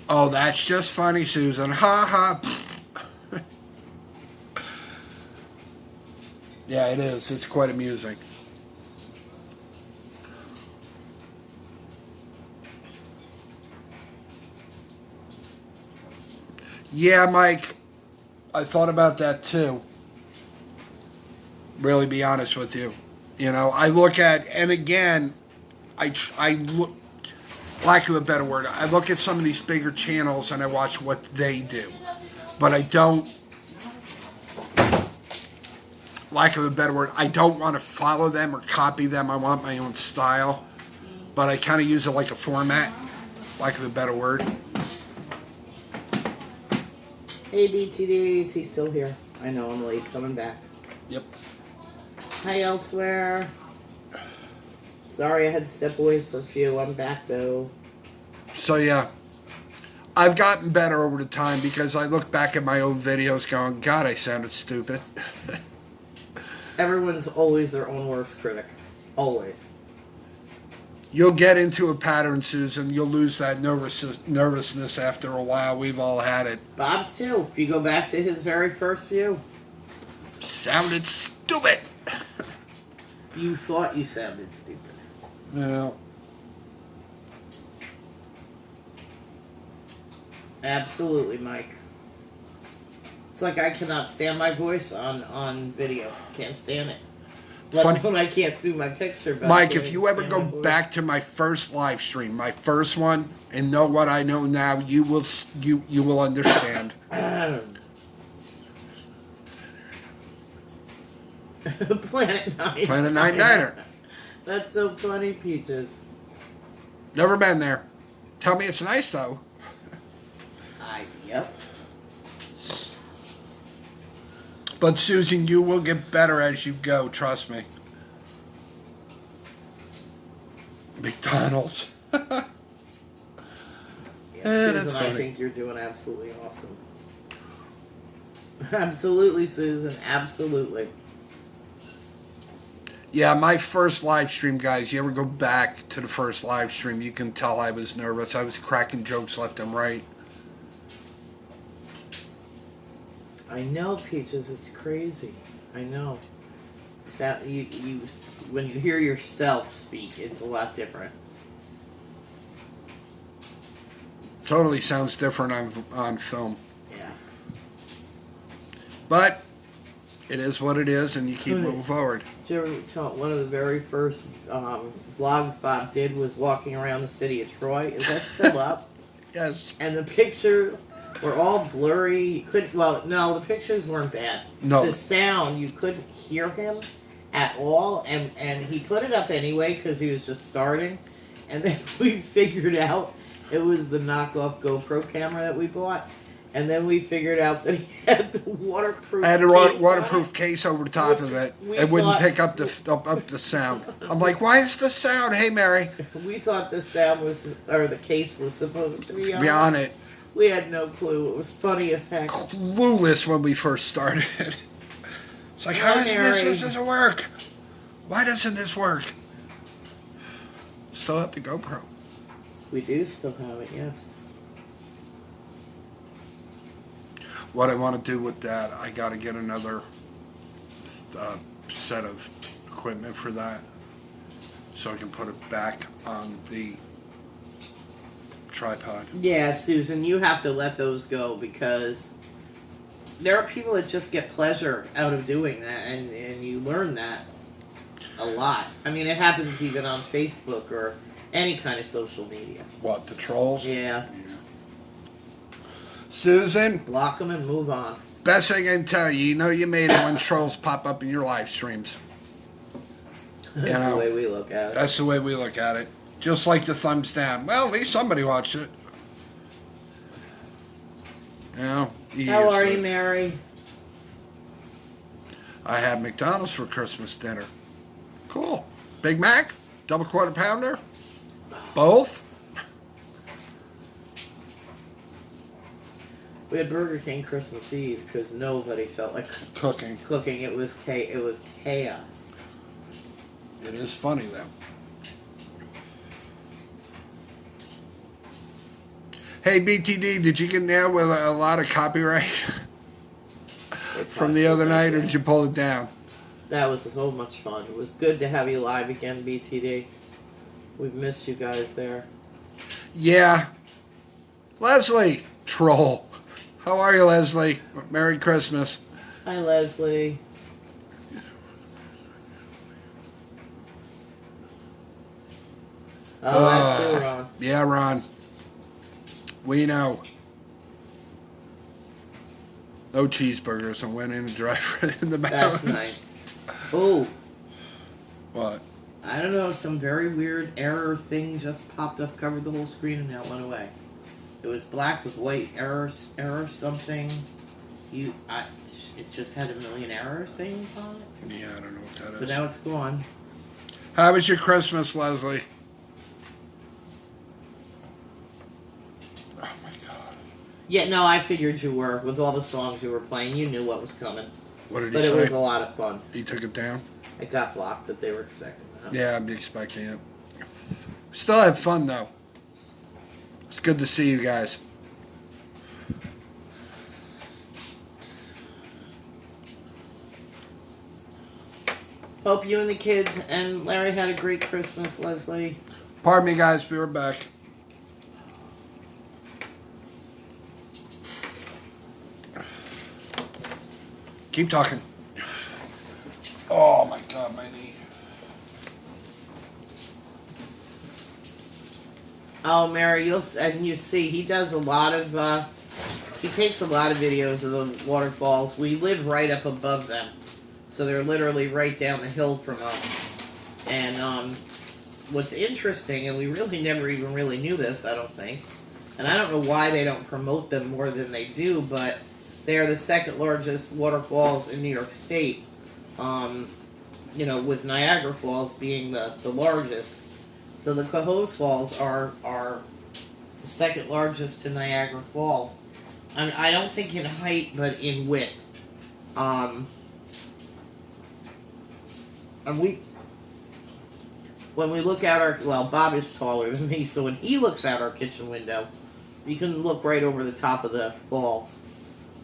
A: Oh, that's just funny, Susan. Ha ha. Yeah, it is. It's quite amusing. Yeah, Mike, I thought about that too. Really be honest with you. You know, I look at, and again, I look, lack of a better word, I look at some of these bigger channels and I watch what they do. But I don't, lack of a better word, I don't want to follow them or copy them. I want my own style. But I kind of use it like a format, lack of a better word.
B: Hey, BTDs, he's still here. I know I'm late, coming back.
A: Yep.
B: Hi, Elsewhere. Sorry I had to step away for a few. I'm back, though.
A: So yeah, I've gotten better over the time because I look back at my old videos going, God, I sounded stupid.
B: Everyone's always their own worst critic. Always.
A: You'll get into a pattern, Susan. You'll lose that nervousness after a while. We've all had it.
B: Bob's too. If you go back to his very first view,
A: Sounded stupid.
B: you thought you sounded stupid.
A: Yeah.
B: Absolutely, Mike. It's like I cannot stand my voice on video. Can't stand it. Let
A: Funny-
B: alone I can't do my picture. But I
A: Mike,
B: can't
A: if you ever
B: stand
A: go
B: my voice.
A: back to my first live stream, my first one, and know what I know now, you will understand.
B: Planet 9.
A: Planet 99er.
B: That's so funny, Peaches.
A: Never been there. Tell me it's nice though.
B: Yep.
A: But Susan, you will get better as you go. Trust me. McDonald's.
B: Yeah,
A: that's
B: Susan, I
A: funny.
B: think you're doing absolutely awesome. Absolutely, Susan. Absolutely.
A: Yeah, my first live stream, guys. You ever go back to the first live stream? You can tell I was nervous. I was cracking jokes left and right.
B: I know, Peaches. It's crazy. I know. That you when you hear yourself speak, it's a lot different.
A: Totally sounds different on film.
B: Yeah.
A: But it is what it is, and you keep moving forward.
B: Did you ever tell one of the very first vlogs Bob did was walking around the city of Troy? Is that still up?
A: Yes.
B: And the pictures were all blurry. You couldn't. Well, no, the pictures weren't bad.
A: No.
B: The sound, you couldn't hear him at all, and he put it up anyway because he was just starting. And then we figured out it was the knockoff GoPro camera that we bought, And then we figured out that he had the waterproof.
A: I had a
B: case on
A: waterproof
B: it.
A: case over the top of it.
B: We
A: It wouldn't
B: thought-
A: pick up the sound. I'm like, why is the sound? Hey, Mary,
B: We thought the sound was, or the case was supposed to be on.
A: be on it.
B: We had no clue. It was funny as heck.
A: Clueless when we first started. It's like, how does
B: Mary.
A: this doesn't work? Why doesn't this work? Still have the GoPro.
B: We do still have it, yes.
A: What I want to do with that, I got to get another set of equipment for that, so I can put it back on the tripod.
B: Yeah, Susan, you have to let those go because there are people that just get pleasure out of doing that, and you learn that a lot. I mean, it happens even on Facebook or any kind of social media.
A: What, the trolls?
B: Yeah,
A: Susan,
B: block them and move on.
A: best thing I can tell you, you know you made it when trolls pop up in your live streams.
B: That's
A: know,
B: the way we look at it.
A: That's the way we look at it. Just like the thumbs down. Well, at least somebody watched it. You know,
B: How are you, Mary?
A: I had McDonald's for Christmas dinner. Cool. Big Mac? Double quarter pounder? Both?
B: We had Burger King Christmas Eve because nobody felt like
A: Cooking.
B: cooking. It was chaos.
A: It is funny, though. Hey, BTD, did you get nailed with a lot of copyright from the other night, or did you pull it down?
B: That was so much fun. It was good to have you live again, BTD. We've missed you guys there.
A: Yeah. Leslie, troll. How are you, Leslie? Merry Christmas.
B: Hi, Leslie. Oh, that's you, Ron.
A: Yeah, Ron. We know. No cheeseburgers. I went in and drive in the mountains.
B: That's nice. Oh,
A: What?
B: I don't know. Some very weird error thing just popped up, covered the whole screen, and now it went away. It was black with white. Error something. It just had a million error things on it.
A: Yeah, I don't know what that is.
B: But now it's gone.
A: How was your Christmas, Leslie? Oh my God.
B: Yeah, no, I figured you were. With all the songs you were playing, you knew what was coming.
A: What did he
B: But it
A: say?
B: was a lot of fun.
A: He took it down?
B: It got blocked, but they were expecting that.
A: Yeah, I'd be expecting it. Still had fun, though. It's good to see you guys.
B: Hope you and the kids and Larry had a great Christmas, Leslie.
A: Pardon me, guys. Be right back. Keep talking. Oh, my God, my knee.
B: Oh, Mary, you see, he does a lot of, he takes a lot of videos of the waterfalls. We live right up above them. So they're literally right down the hill from us. And, what's interesting, and we really never even really knew this, I don't think, and I don't know why they don't promote them more than they do, but they are the second largest waterfalls in New York State. You know, with Niagara Falls being the largest. So the Cohoes Falls are the second largest to Niagara Falls. I don't think in height, but in width. And when we look out Bob is taller than me, so when he looks out our kitchen window, you can look right over the top of the falls.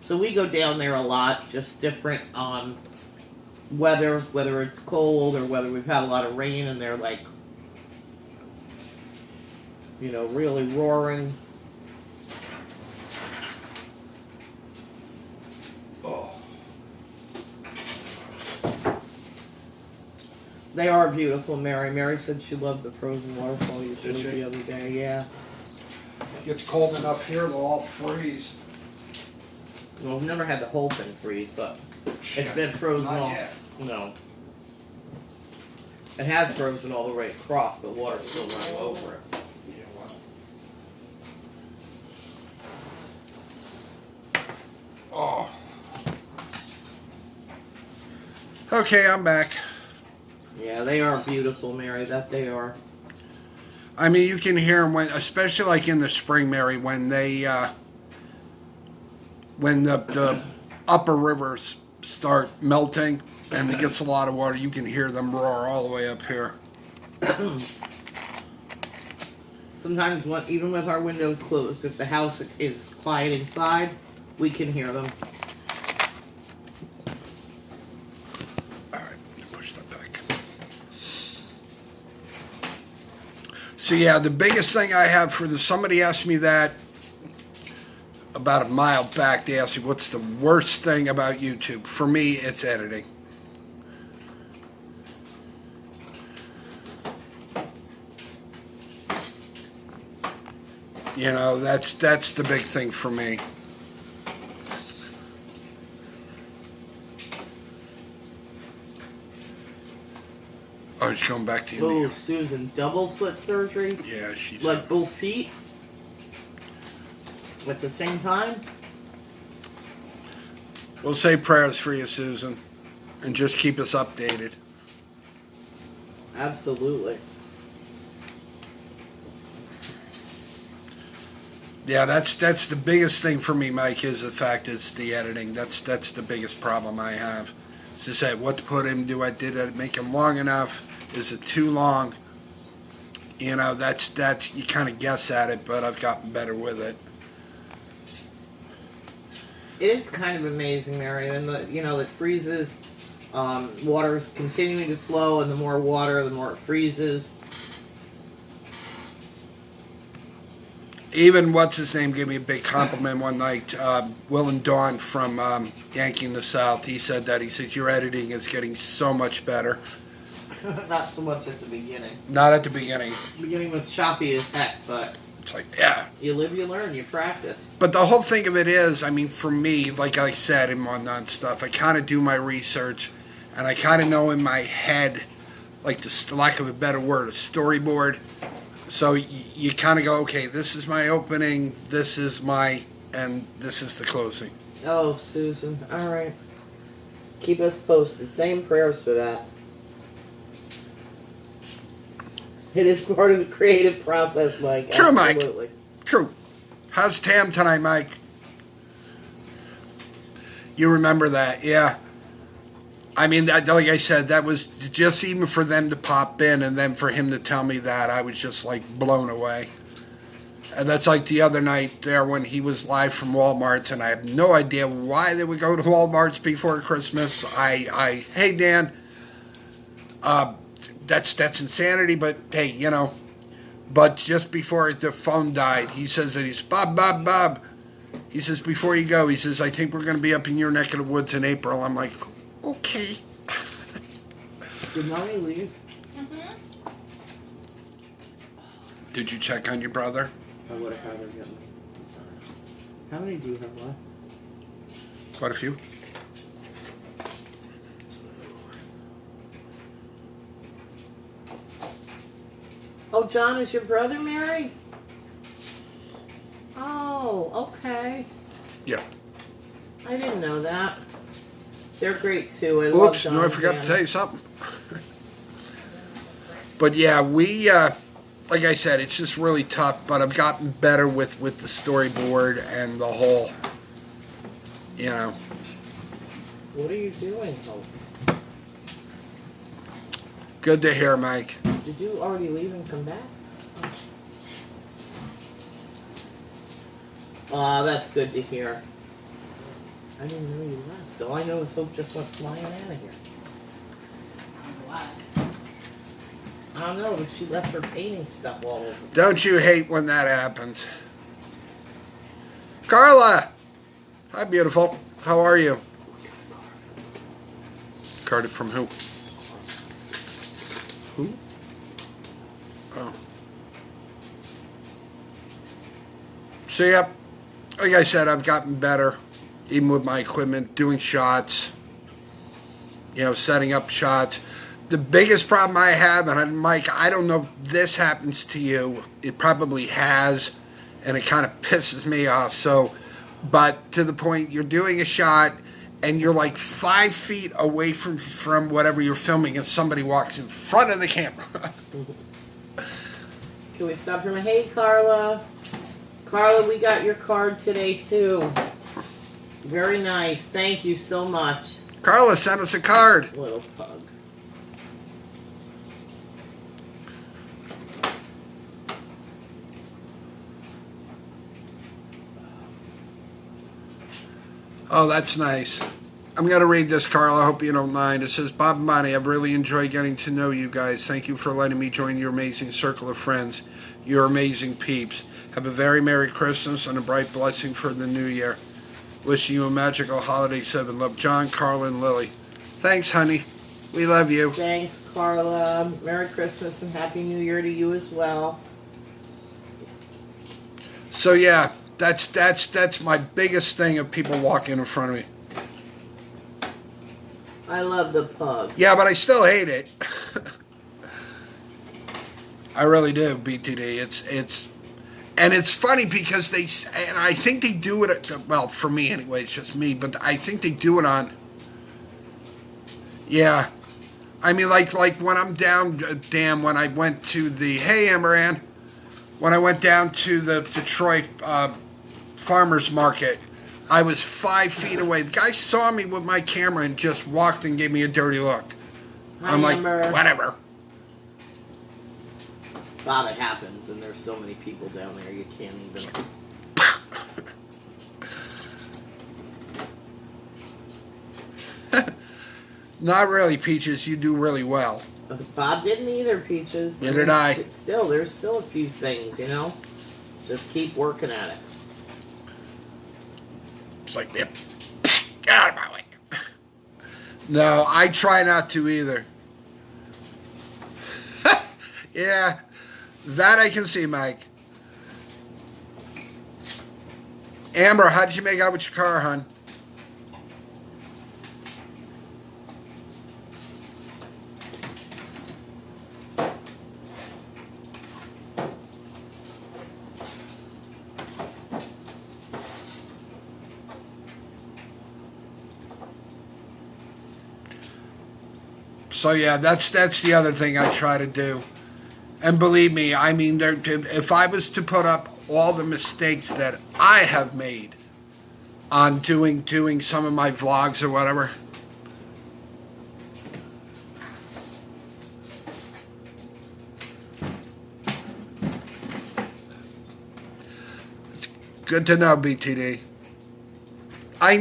B: So we go down there a lot, just different weather, whether it's cold or whether we've had a lot of rain and they're like, you know, really roaring.
A: Oh.
B: They are beautiful, Mary. Mary said she loved the frozen waterfall you showed
A: Did she?
B: the other day. Yeah.
A: It gets cold enough here, they'll all freeze.
B: Well, we've never had the whole thing freeze, but it's been frozen
A: Not
B: all.
A: yet.
B: No. It has frozen all the way across, but water's still running over it.
A: Yeah, well. Okay, I'm back.
B: Yeah, they are beautiful, Mary. That they are.
A: I mean, you can hear them when, especially like in the spring, Mary, when when the upper rivers start melting and it gets a lot of water. You can hear them roar all the way up here.
B: Sometimes, even with our windows closed, if the house is quiet inside, we can hear them.
A: All right, push that back. So yeah, the biggest thing I have somebody asked me that about a mile back. They asked me, what's the worst thing about YouTube? For me, it's editing. You know, that's the big thing for me. Oh, she's going back to
B: Oh,
A: India.
B: Susan, double foot surgery?
A: Yeah, she's
B: Like both feet? At the same time?
A: We'll say prayers for you, Susan, and just keep us updated.
B: Absolutely.
A: Yeah, that's the biggest thing for me, Mike, is the fact it's the editing. That's the biggest problem I have. It's just that what to put in, did I make him long enough? Is it too long? You know, that's you kind of guess at it, but I've gotten better with it.
B: It is kind of amazing, Mary. And it freezes. Water is continuing to flow, and the more water, the more it freezes.
A: Even what's his name gave me a big compliment one night. Will and Dawn from Yankee in the South. He said that. He says your editing is getting so much better.
B: Not so much at the beginning.
A: Not at the beginning.
B: The beginning was choppy as heck, but
A: It's like, yeah.
B: you live, you learn, you practice.
A: But the whole thing of it is, I mean, for me, like I said in my stuff, I kind of do my research, and I kind of know in my head, like the lack of a better word, a storyboard. So you kind of go, okay, this is my opening, this is and this is the closing.
B: Oh, Susan. All right. Keep us posted. Same prayers for that. It is part of the creative process, Mike.
A: True, Mike.
B: Absolutely.
A: True. How's Tam tonight, Mike? You remember that, yeah. I mean, like I said, that was just even for them to pop in and then for him to tell me that, I was just like blown away. And that's like the other night there when he was live from Walmart's, and I have no idea why they would go to Walmart's before Christmas. Hey Dan, that's insanity, but hey, you know. But just before the phone died, he says that he's Bob. He says, before you go, he says, I think we're going to be up in your neck of the woods in April. I'm like, okay.
B: Did Mommy leave?
D: Mm-hmm.
A: Did you check on your brother?
B: I would have had her get me. How many do you have left?
A: Quite a few.
B: Oh, John is your brother, Mary? Oh, okay.
A: Yeah.
B: I didn't know that. They're great too. I love
A: Oops,
B: John
A: no, I
B: and
A: forgot to
B: Dan.
A: tell you something. But yeah, we, like I said, it's just really tough, but I've gotten better with the storyboard and the whole, you know.
B: What are you doing, Hope?
A: Good to hear, Mike.
B: Did you already leave and come back? Oh, that's good to hear. I didn't know you left. All I know is Hope just went flying out of here.
C: Why?
B: I don't know, but she left her painting stuff all over.
A: Don't you hate when that happens? Carla! Hi, beautiful. How are you? Carded from who? Who? Oh. So, yep. Like I said, I've gotten better, even with my equipment, doing shots, you know, setting up shots. The biggest problem I have, and Mike, I don't know if this happens to you. It probably has, and it kind of pisses me off. So, but to the point, you're doing a shot, and you're like 5 feet away from whatever you're filming, and somebody walks in front of the camera.
B: Can we stop from? Hey, Carla. Carla, we got your card today, too. Very nice. Thank you so much.
A: Carla, send us a card.
B: Little pug.
A: Oh, that's nice. I'm going to read this, Carl. I hope you don't mind. It says, Bob and Bonnie, I've really enjoyed getting to know you guys. Thank you for letting me join your amazing circle of friends. You're amazing peeps. Have a very Merry Christmas and a bright blessing for the new year. Wishing you a magical holiday season. Love, John, Carla, and Lily. Thanks, honey. We love you.
B: Thanks, Carla. Merry Christmas and Happy New Year to you as well.
A: So, yeah, that's my biggest thing of people walking in front of me.
B: I love the pug.
A: Yeah, but I still hate it. I really do, BTD. And it's funny because and I think they do it, well, for me anyway, it's just me, but I think they do it on, yeah. I mean, like when I'm down, when I went to hey, Amaran, when I went down to the Detroit farmer's market, I was 5 feet away. The guy saw me with my camera and just walked and gave me a dirty look. I'm like, whatever.
B: Bob, it happens, and there's so many people down there, you can't even.
A: Not really, Peaches. You do really well.
B: Bob didn't either, Peaches.
A: Neither did I.
B: There's still a few things, you know? Just keep working at it.
A: It's like, yep. Get out of my way. No, I try not to either. Yeah, that I can see, Mike. Amber, how did you make out with your car, hon? So yeah, that's the other thing I try to do. And believe me, I mean, if I was to put up all the mistakes that I have made on doing some of my vlogs or whatever, it's good to know, BTD. I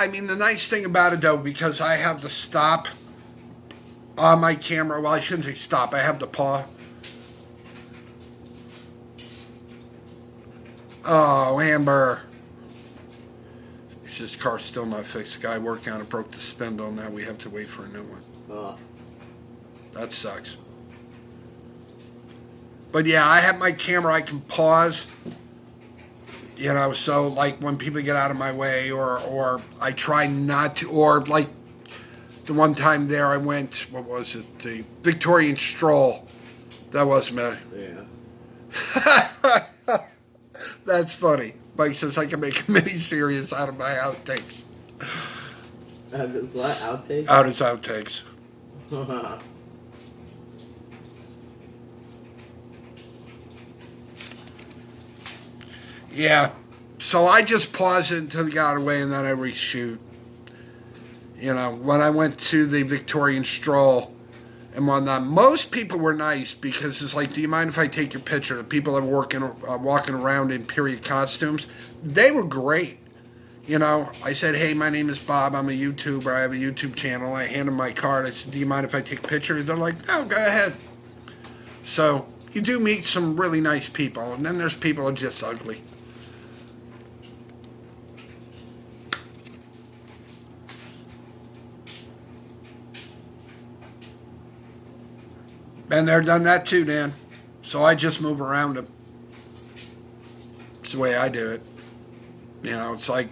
A: mean, the nice thing about it though, because I have the stop on my camera, well, I shouldn't say stop, I have the paw. Oh, Amber. This car's still not fixed. The guy working on it broke the spindle. Now we have to wait for a new one. That sucks. But yeah, I have my camera. I can pause. You know, so like when people get out of my way, or I try not to, or like the one time there I went, what was it? The Victorian Stroll. That was me.
B: Yeah.
A: That's funny. Mike says I can make a mini-series out of my outtakes.
B: Out of his what? Outtakes?
A: Out his outtakes. Yeah. So I just pause it until he got away and then I reshoot. You know, when I went to the Victorian Stroll and whatnot, most people were nice because it's like, do you mind if I take your picture? The people that were walking around in period costumes, they were great. You know, I said, hey, my name is Bob. I'm a YouTuber. I have a YouTube channel. I handed my card. I said, do you mind if I take pictures? They're like, no, go ahead. So you do meet some really nice people, and then there's people who are just ugly. Been there, done that too, Dan. So I just move around them. It's the way I do it. You know, it's like,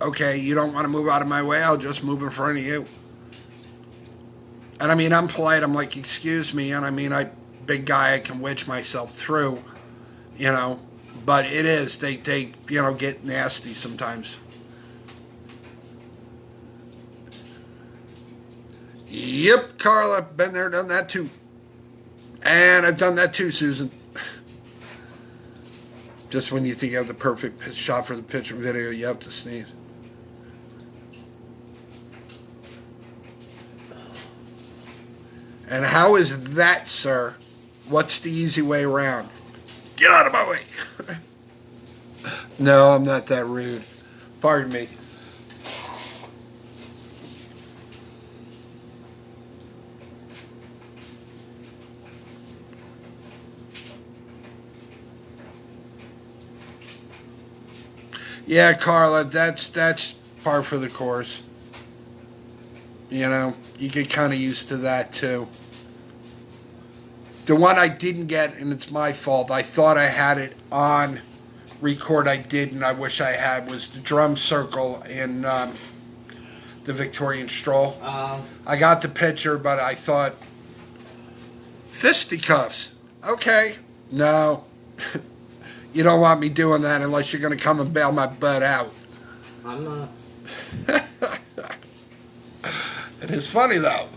A: okay, you don't want to move out of my way, I'll just move in front of you. And I mean, I'm polite. I'm like, excuse me. And I mean, big guy, I can wedge myself through, you know. But it is, they you know, get nasty sometimes. Yep, Carla, been there, done that too. And I've done that too, Susan. Just when you think you have the perfect shot for the picture video, you have to sneeze. And how is that, sir? What's the easy way around? Get out of my way. No, I'm not that rude. Pardon me. Yeah, Carla, that's par for the course. You know, you get kind of used to that too. The one I didn't get, and it's my fault, I thought I had it on record. I didn't. I wish I had, was the drum circle in the Victorian Stroll. I got the picture, but I thought, fisticuffs. Okay. No. You don't want me doing that unless you're going to come and bail my butt out.
B: I'm not.
A: It is funny, though.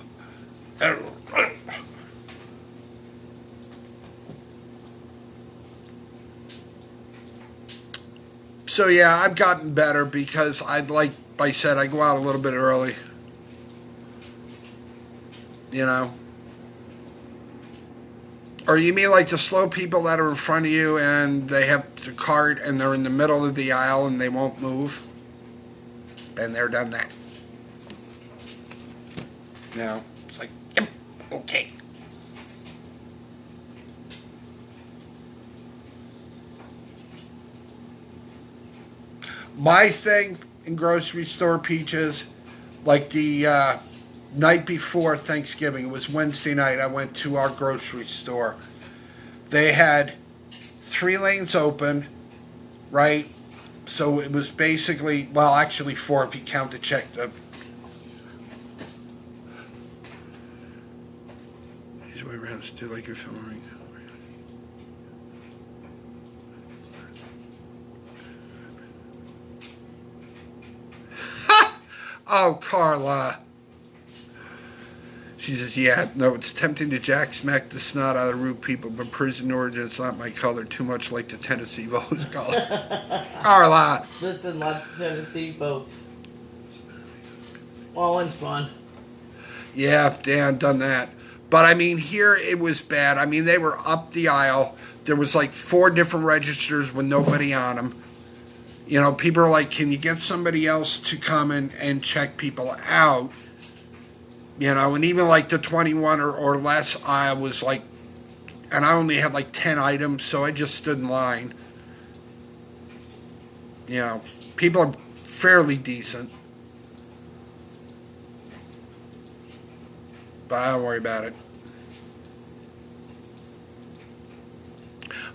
A: So, yeah, I've gotten better because like I said, I go out a little bit early. You know? Or you mean like the slow people that are in front of you and they have the cart and they're in the middle of the aisle and they won't move? Been there, done that. No. It's like, yep, okay. My thing in grocery store, Peaches, like the night before Thanksgiving, it was Wednesday night, I went to our grocery store. They had 3 lanes open, right? So it was basically, well, actually 4 if you count the check. Here's what we're to do, like you're filming. Oh, Carla. She says, yeah, no, it's tempting to jack smack the snot out of rude people, but prison origin, it's not my color, too much like the Tennessee Vols color. Carla.
B: Listen, lots of Tennessee folks. All in fun.
A: Yeah, Dan, done that. But, I mean, here it was bad. I mean, they were up the aisle. There was like 4 different registers with nobody on them. You know, people are like, can you get somebody else to come and check people out? You know, and even like the 21 or less aisle was like, and I only had like 10 items, so I just stood in line. You know, people are fairly decent. But I don't worry about it.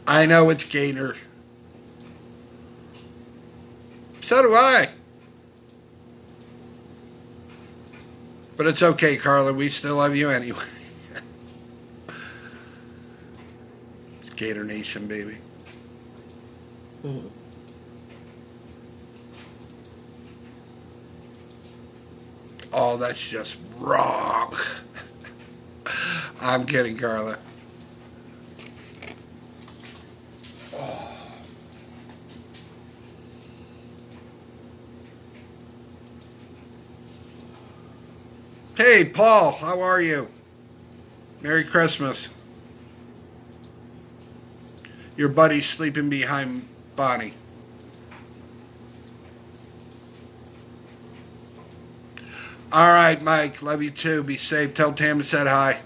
A: I know it's Gator. So do I. But it's okay, Carla. We still love you anyway. It's Gator Nation, baby.
B: Mm.
A: Oh, that's just wrong. I'm kidding, Carla. Oh. Hey, Paul, how are you? Merry Christmas. Your buddy's sleeping behind Bonnie. All right, Mike. Love you too. Be safe. Tell Tam I said hi.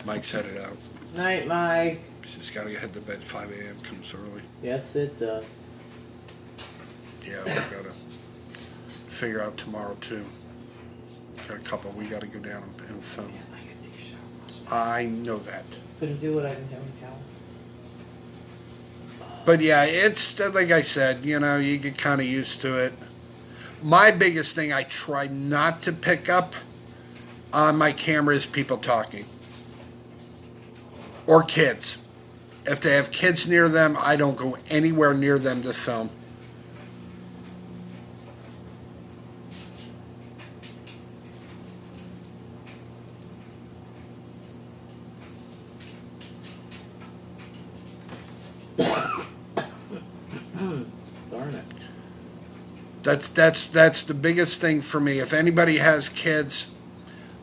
A: Mike said it out.
B: Night, Mike.
A: She's got to head to bed at 5 a.m. Comes early.
B: Yes, it does.
A: Yeah, we're going to figure out tomorrow too. Got a couple. We got to go down and film. I know that.
B: Couldn't do it. I didn't have any towels.
A: But yeah, it's like I said, you know, you get kind of used to it. My biggest thing I try not to pick up on my camera is people talking. Or kids. If they have kids near them, I don't go anywhere near them to film. That's the biggest thing for me. If anybody has kids,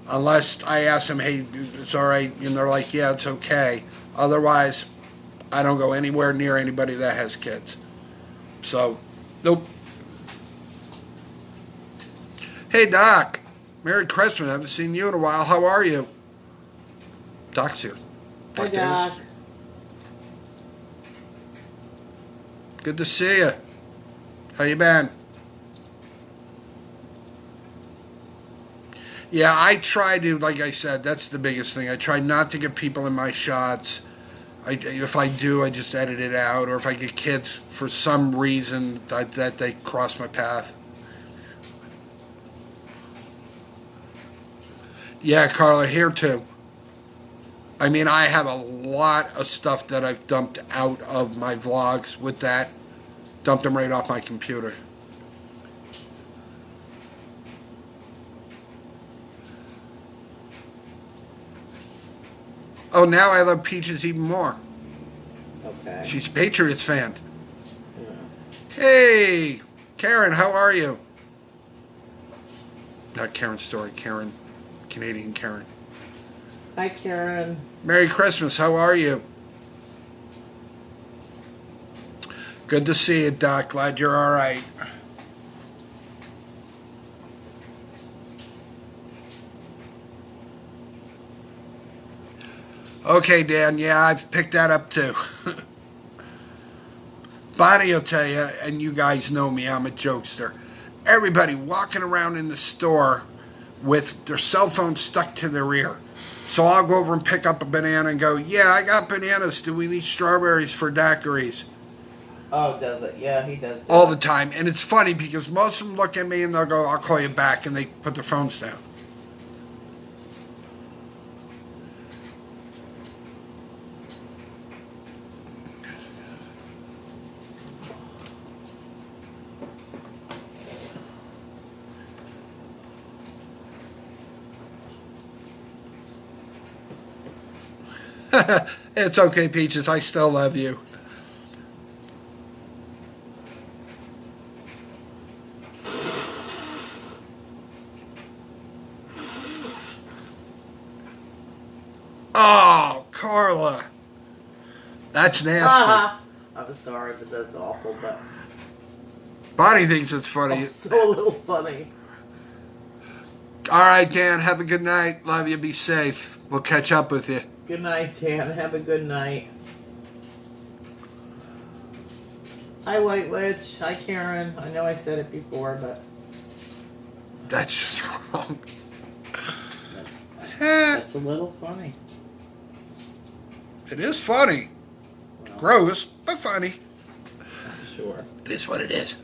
A: unless I ask them, hey, it's all right, and they're like, yeah, it's okay. Otherwise, I don't go anywhere near anybody that has kids. So, nope. Hey, Doc. Merry Christmas. I haven't seen you in a while. How are you? Doc's here.
B: Hi,
A: Davis.
B: Doc.
A: Good to see you. How you been? Yeah, I try to, like I said, that's the biggest thing. I try not to get people in my shots. If I do, I just edit it out. Or if I get kids for some reason that they cross my path. Yeah, Carla, here too. I mean, I have a lot of stuff that I've dumped out of my vlogs with that. Dumped them right off my computer. Oh, now I love Peaches even more.
B: Okay.
A: She's a Patriots fan.
B: Yeah.
A: Hey, Karen, how are you? Not Karen Story, Karen, Canadian Karen.
B: Hi, Karen.
A: Merry Christmas, how are you? Good to see you, Doc. Glad you're all right. Okay, Dan, yeah, I've picked that up too. Bonnie will tell you, and you guys know me, I'm a jokester. Everybody walking around in the store with their cell phone stuck to their ear. So I'll go over and pick up a banana and go, yeah, I got bananas. Do we need strawberries for daiquiris?
B: Oh, does it? Yeah, he does that.
A: All the time. And it's funny because most of them look at me and they'll go, I'll call you back, and they put their phones down. It's okay, Peaches. I still love you. Oh, Carla. That's nasty.
B: I'm sorry, but that's awful, but
A: Bonnie thinks it's funny.
B: it's so a little funny.
A: All right, Dan. Have a good night. Love you. Be safe. We'll catch up with you.
B: Good night, Dan. Have a good night. Hi, White Witch. Hi, Karen. I know I said it before, but
A: That's just wrong.
B: that's a little funny.
A: It is funny.
B: Well,
A: Gross, but funny.
B: I'm sure.
A: It is what it is.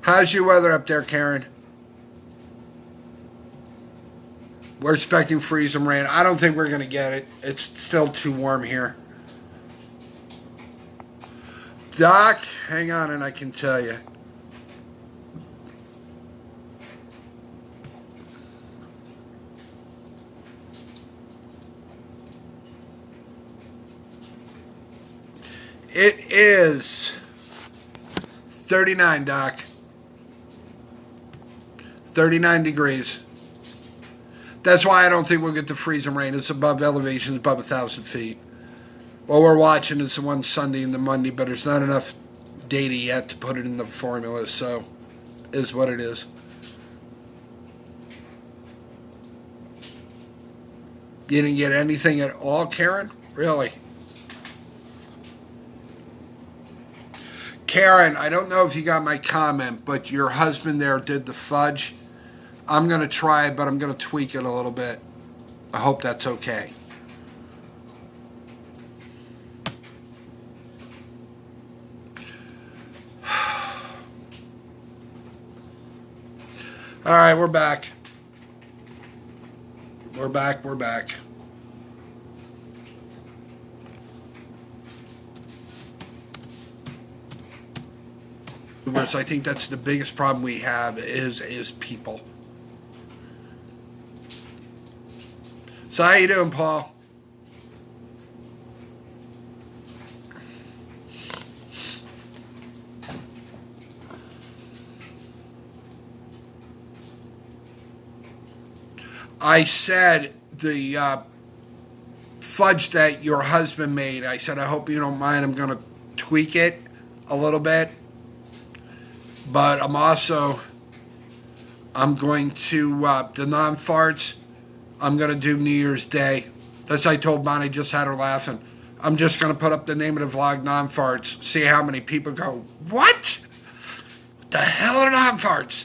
A: How's your weather up there, Karen? We're expecting freezing rain. I don't think we're going to get it. It's still too warm here. Doc, hang on and I can tell you. It is 39, Doc. 39 degrees. That's why I don't think we'll get the freezing rain. It's above elevation, above 1,000 feet. What we're watching is the one Sunday and the Monday, but there's not enough data yet to put it in the formula, so is what it is. You didn't get anything at all, Karen? Really? Karen, I don't know if you got my comment, but your husband there did the fudge. I'm going to try it, but I'm going to tweak it a little bit. I hope that's okay. All right, we're back. We're back. I think that's the biggest problem we have is people. So how you doing, Paul? I said the fudge that your husband made, I said, I hope you don't mind. I'm going to tweak it a little bit. But I'm going to, the non-farts, I'm going to do New Year's Day. As I told Bonnie, just had her laughing. I'm just going to put up the name of the vlog, non-farts. See how many people go, what? What the hell are non-farts?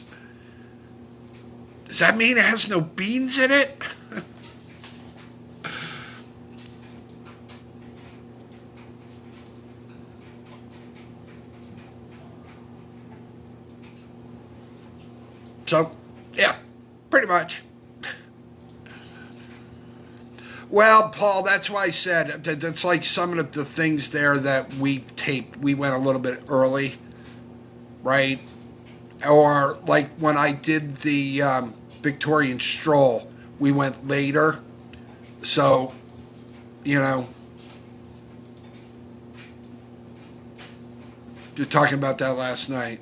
A: Does that mean it has no beans in it? So, yeah, pretty much. Well, Paul, that's why I said that's like some of the things there that we taped. We went a little bit early, right? Or like when I did the Victorian stroll, we went later. So, you're talking about that last night.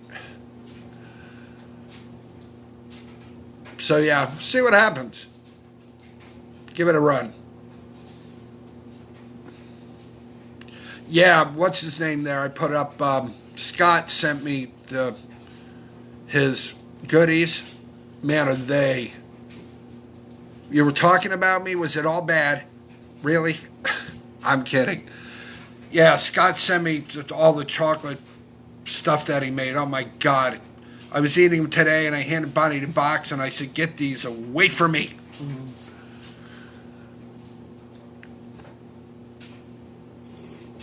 A: So yeah, see what happens. Give it a run. Yeah, what's his name there? I put up, Scott sent me his goodies. Man, are they. You were talking about me? Was it all bad? Really? I'm kidding. Yeah, Scott sent me all the chocolate stuff that he made. Oh my God. I was eating them today and I handed Bonnie the box and I said, get these away from me. Mm-hmm.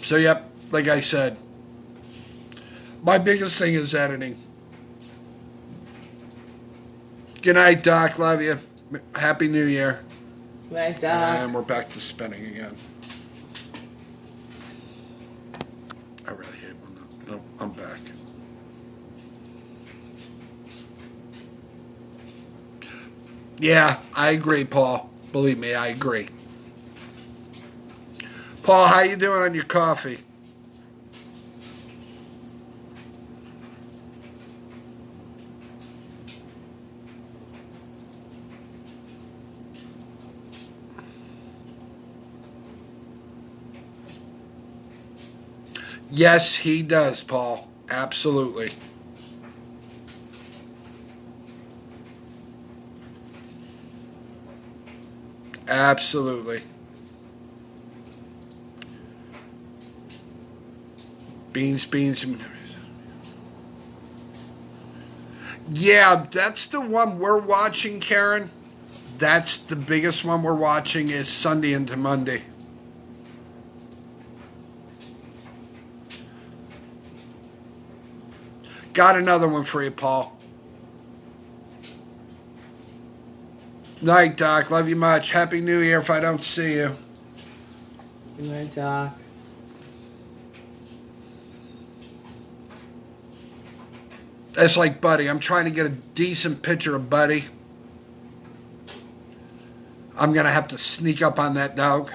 A: So, yep, like I said, my biggest thing is editing. Good night, Doc. Love you. Happy New Year.
B: Good night, Doc.
A: And we're back to spinning again. I really hate when no, I'm back. Yeah, I agree, Paul. Believe me, I agree. Paul, how you doing on your coffee? Yes, he does, Paul. Absolutely. Absolutely. Beans. Yeah, that's the one we're watching, Karen. That's the biggest one we're watching is Sunday into Monday. Got another one for you, Paul. Night, Doc. Love you much. Happy New Year if I don't see you.
B: Good night, Doc.
A: That's like Buddy. I'm trying to get a decent picture of Buddy. I'm going to have to sneak up on that dog.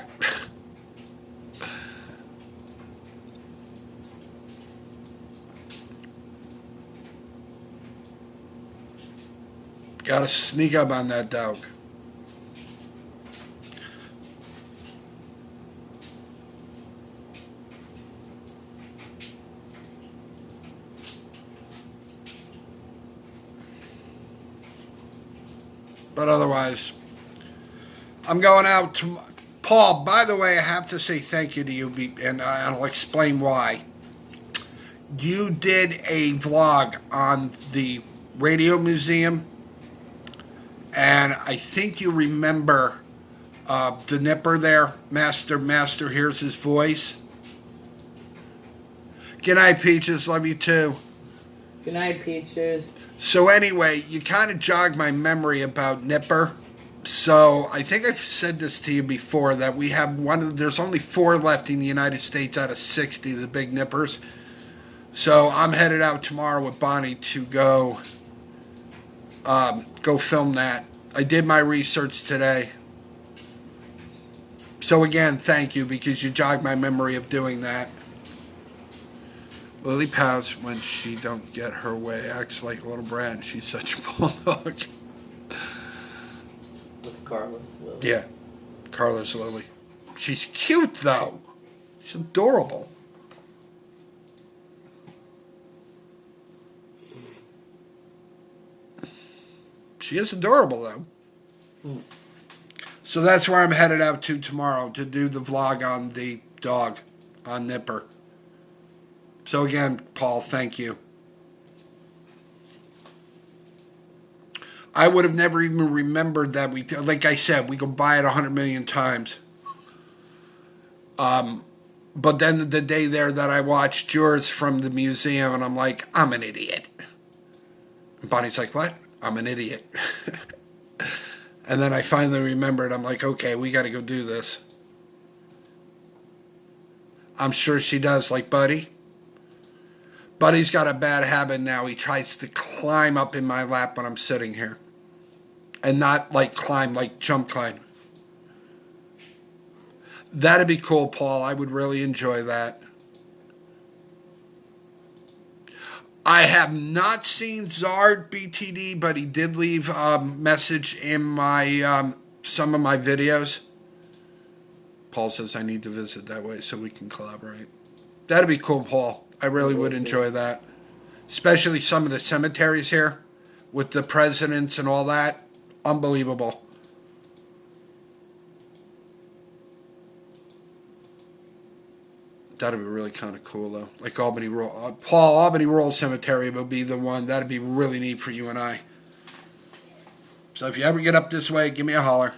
A: Got to sneak up on that dog. But otherwise, I'm going out to Paul. By the way, I have to say thank you to you, and I'll explain why. You did a vlog on the radio museum, and I think you remember the nipper there, Master hears his voice. Good night, Peaches. Love you too.
B: Good night, Peaches.
A: So anyway, you kind of jogged my memory about Nipper. So I think I've said this to you before that we have there's only 4 left in the United States out of 60, the big nippers. So I'm headed out tomorrow with Bonnie to go film that. I did my research today. So again, thank you because you jogged my memory of doing that. Lily pouts when she don't get her way, acts like a little brat. She's such a bulldog.
B: Let's Carlos Lily.
A: Yeah, Carlos Lily. She's cute though. She's adorable. She is adorable though. So that's where I'm headed out to tomorrow to do the vlog on the dog, on Nipper. So again, Paul, thank you. I would have never even remembered that like I said, we go buy it 100 million times. But then the day there that I watched yours from the museum, and I'm like, I'm an idiot. And Bonnie's like, what? I'm an idiot. And then I finally remembered. I'm like, okay, we got to go do this. I'm sure she does, like Buddy. Buddy's got a bad habit now. He tries to climb up in my lap when I'm sitting here. And not like climb, like jump climb. That'd be cool, Paul. I would really enjoy that. I have not seen Zard BTD, but he did leave a message in my some of my videos. Paul says I need to visit that way so we can collaborate. That'd be cool, Paul. I really would enjoy that. Especially some of the cemeteries here with the presidents and all that. Unbelievable. That'd be really kind of cool, though. Like Albany Rural. Paul, Albany Rural Cemetery would be the one. That'd be really neat for you and I. So if you ever get up this way, give me a holler.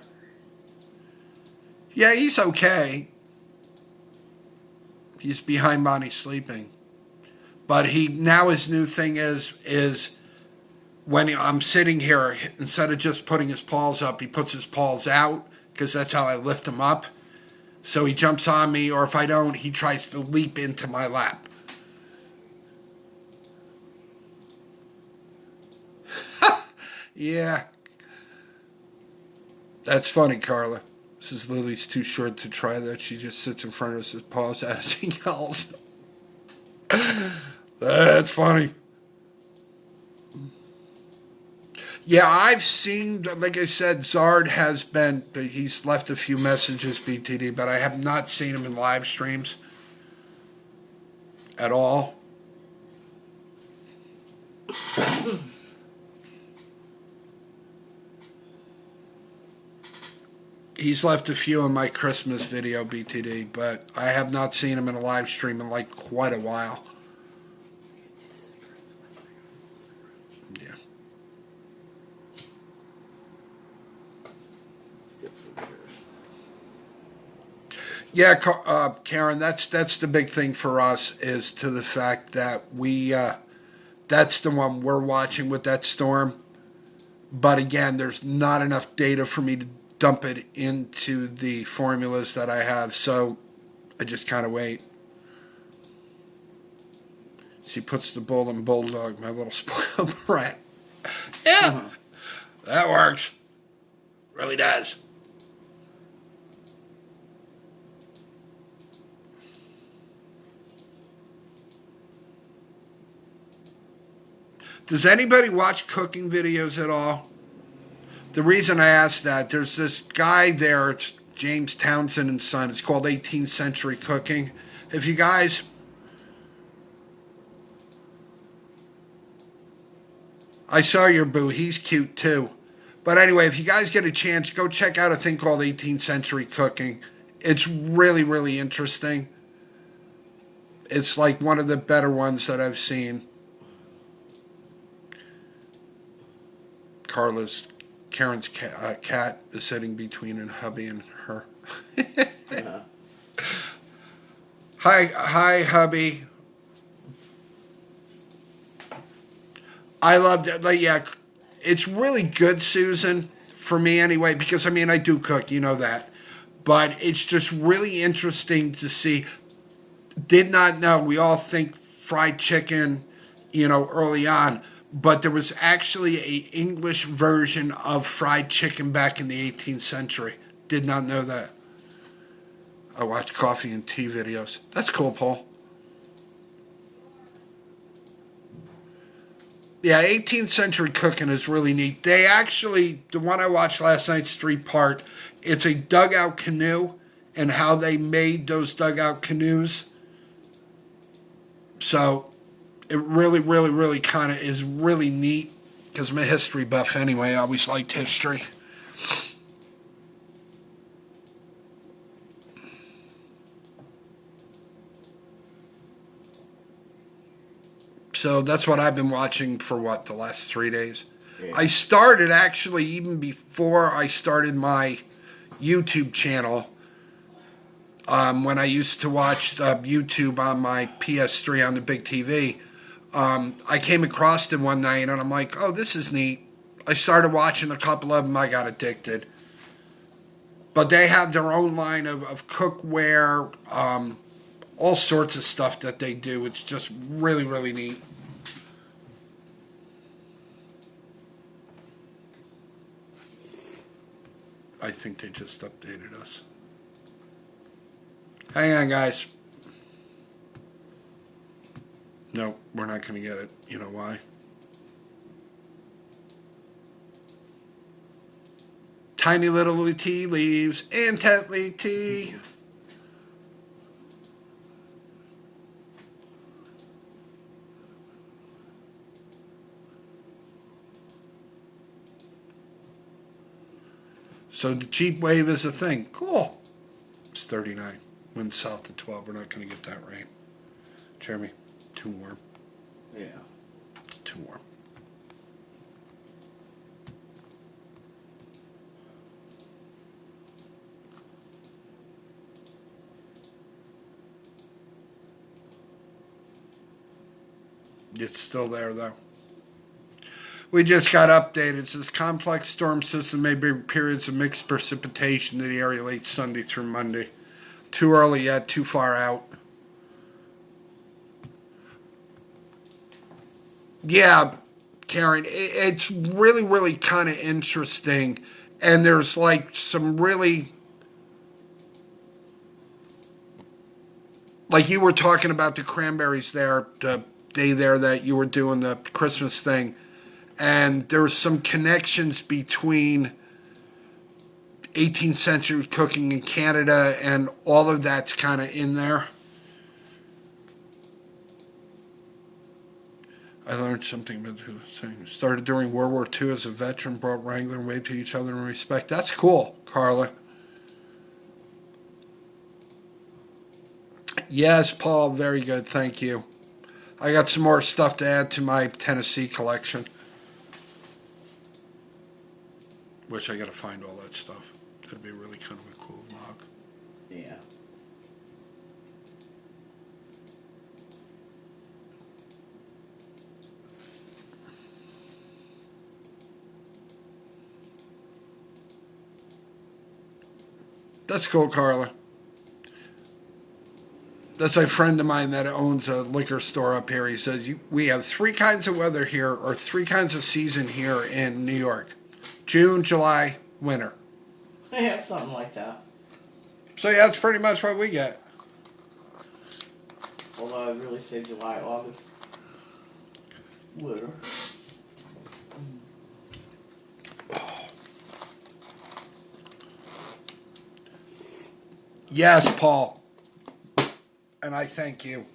A: Yeah, he's okay. He's behind Bonnie sleeping. But now his new thing is when I'm sitting here, instead of just putting his paws up, he puts his paws out because that's how I lift him up. So he jumps on me, or if I don't, he tries to leap into my lap. Yeah. That's funny, Carla. Says Lily's too short to try that. She just sits in front of us with paws out as he yells. That's funny. Yeah, I've seen, like I said, Zard has been, he's left a few messages, BTD, but I have not seen him in live streams at all. He's left a few in my Christmas video, BTD, but I have not seen him in a live stream in like quite a while. Yeah. Yeah, Karen, that's the big thing for us is to the fact that that's the one we're watching with that storm. But again, there's not enough data for me to dump it into the formulas that I have, so I just kind of wait. She puts the bull in bulldog, my little spoiled brat. Yeah, that works. Really does. Does anybody watch cooking videos at all? The reason I ask that, there's this guy there, it's James Townsend and Son. It's called 18th Century Cooking. If you guys... I saw your boo. He's cute too. But anyway, if you guys get a chance, go check out a thing called 18th Century Cooking. It's really, really interesting. It's like one of the better ones that I've seen. Karen's cat is sitting between her hubby and her.
B: Yeah.
A: Hi, hubby. I loved it. Like, yeah, it's really good, Susan, for me anyway, because, I mean, I do cook, you know that. But it's just really interesting to see. Did not know. We all think fried chicken, you know, early on. But there was actually an English version of fried chicken back in the 18th century. Did not know that. I watch coffee and tea videos. That's cool, Paul. Yeah, 18th century cooking is really neat. They actually, the one I watched last night's 3-part, it's a dugout canoe and how they made those dugout canoes. So it really, really, really kind of is really neat because I'm a history buff anyway. I always liked history. So that's what I've been watching for the last 3 days.
B: Yeah.
A: I started actually even before I started my YouTube channel. When I used to watch YouTube on my PS3 on the big TV, I came across it one night and I'm like, oh, this is neat. I started watching a couple of them. I got addicted. But they have their own line of cookware, all sorts of stuff that they do. It's just really, really neat. I think they just updated us. Hang on, guys. No, we're not going to get it. You know why? Tiny little tea leaves, intently tea. So the cheap wave is a thing. Cool. It's 39. Wind south to 12. We're not going to get that rain. Jeremy, too warm.
B: Yeah.
A: It's too warm. It's still there, though. We just got updated. It says complex storm system may bring periods of mixed precipitation in the area late Sunday through Monday. Too early yet, too far out. Yeah, Karen, it's really, really kind of interesting. And there's like some really, like you were talking about the cranberries there, the day there that you were doing the Christmas thing. And there's some connections between 18th century cooking in Canada and all of that's kind of in there. I learned something about the thing. Started during World War II as a veteran, brought Wrangler and waved to each other in respect. That's cool, Carla. Yes, Paul, very good, thank you. I got some more stuff to add to my Tennessee collection. Wish I got to find all that stuff. That'd be really kind of a cool vlog.
B: Yeah.
A: That's cool, Carla. That's a friend of mine that owns a liquor store up here. He says, we have 3 kinds of weather here, or 3 kinds of season here in New York. June, July, winter.
B: Yeah, something like that.
A: So yeah, that's pretty much what we get.
B: Although I'd really say July, August. Winter.
A: Yes, Paul. And I thank you.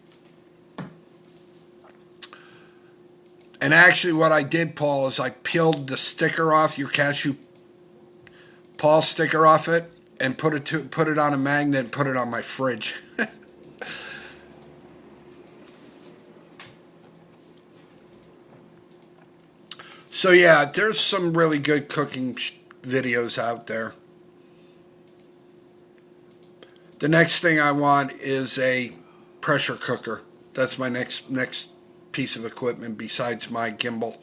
A: And actually what I did, Paul, is I peeled the sticker off, your cashew Paul sticker off it, and put it on a magnet and put it on my fridge. So yeah, there's some really good cooking videos out there. The next thing I want is a pressure cooker. That's my next piece of equipment besides my gimbal.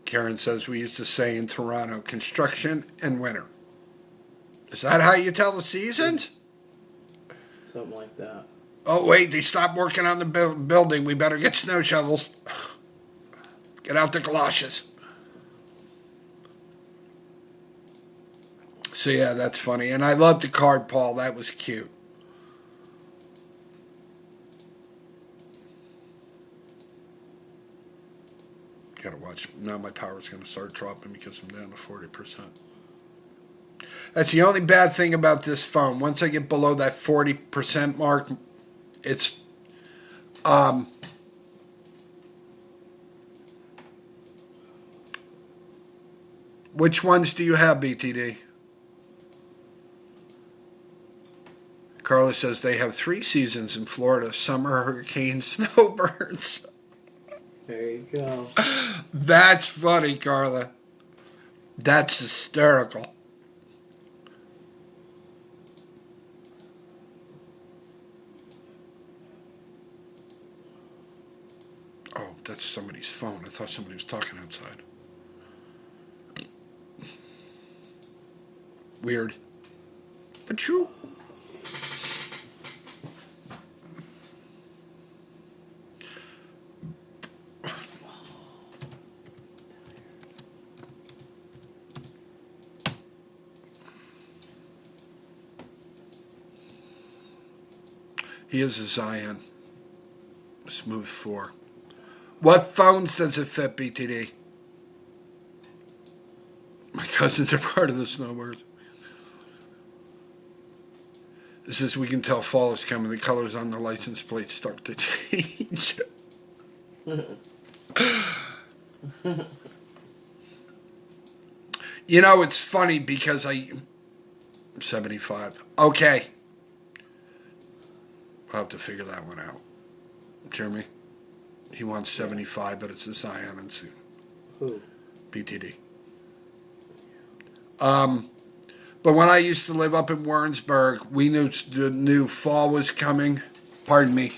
A: Karen says we used to say in Toronto, construction and winter. Is that how you tell the seasons?
B: Something like that.
A: Oh, wait, they stopped working on the building. We better get snow shovels. Get out the galoshes. So, yeah, that's funny. And I love the card, Paul. That was cute. gotta watch. Now my power's gonna start dropping because I'm down to 40%. That's the only bad thing about this phone. Once I get below that 40% mark, it's which ones do you have, BTD? Carla says they have 3 seasons in Florida: summer, hurricane, snowbirds.
B: There you go.
A: That's funny, Carla. That's hysterical. Oh, that's somebody's phone. I thought somebody was talking outside. Weird. But true. He is a Zion. Smooth 4. What phones does it fit, BTD? My cousins are part of the snowbirds. It says we can tell fall is coming. The colors on the license plates start to change. You know, it's funny because I'm 75. Okay. I'll have to figure that one out. Jeremy? He wants 75, but it's a Zion and
B: Who?
A: BTD. But when I used to live up in Warrensburg, we knew fall was coming. Pardon me.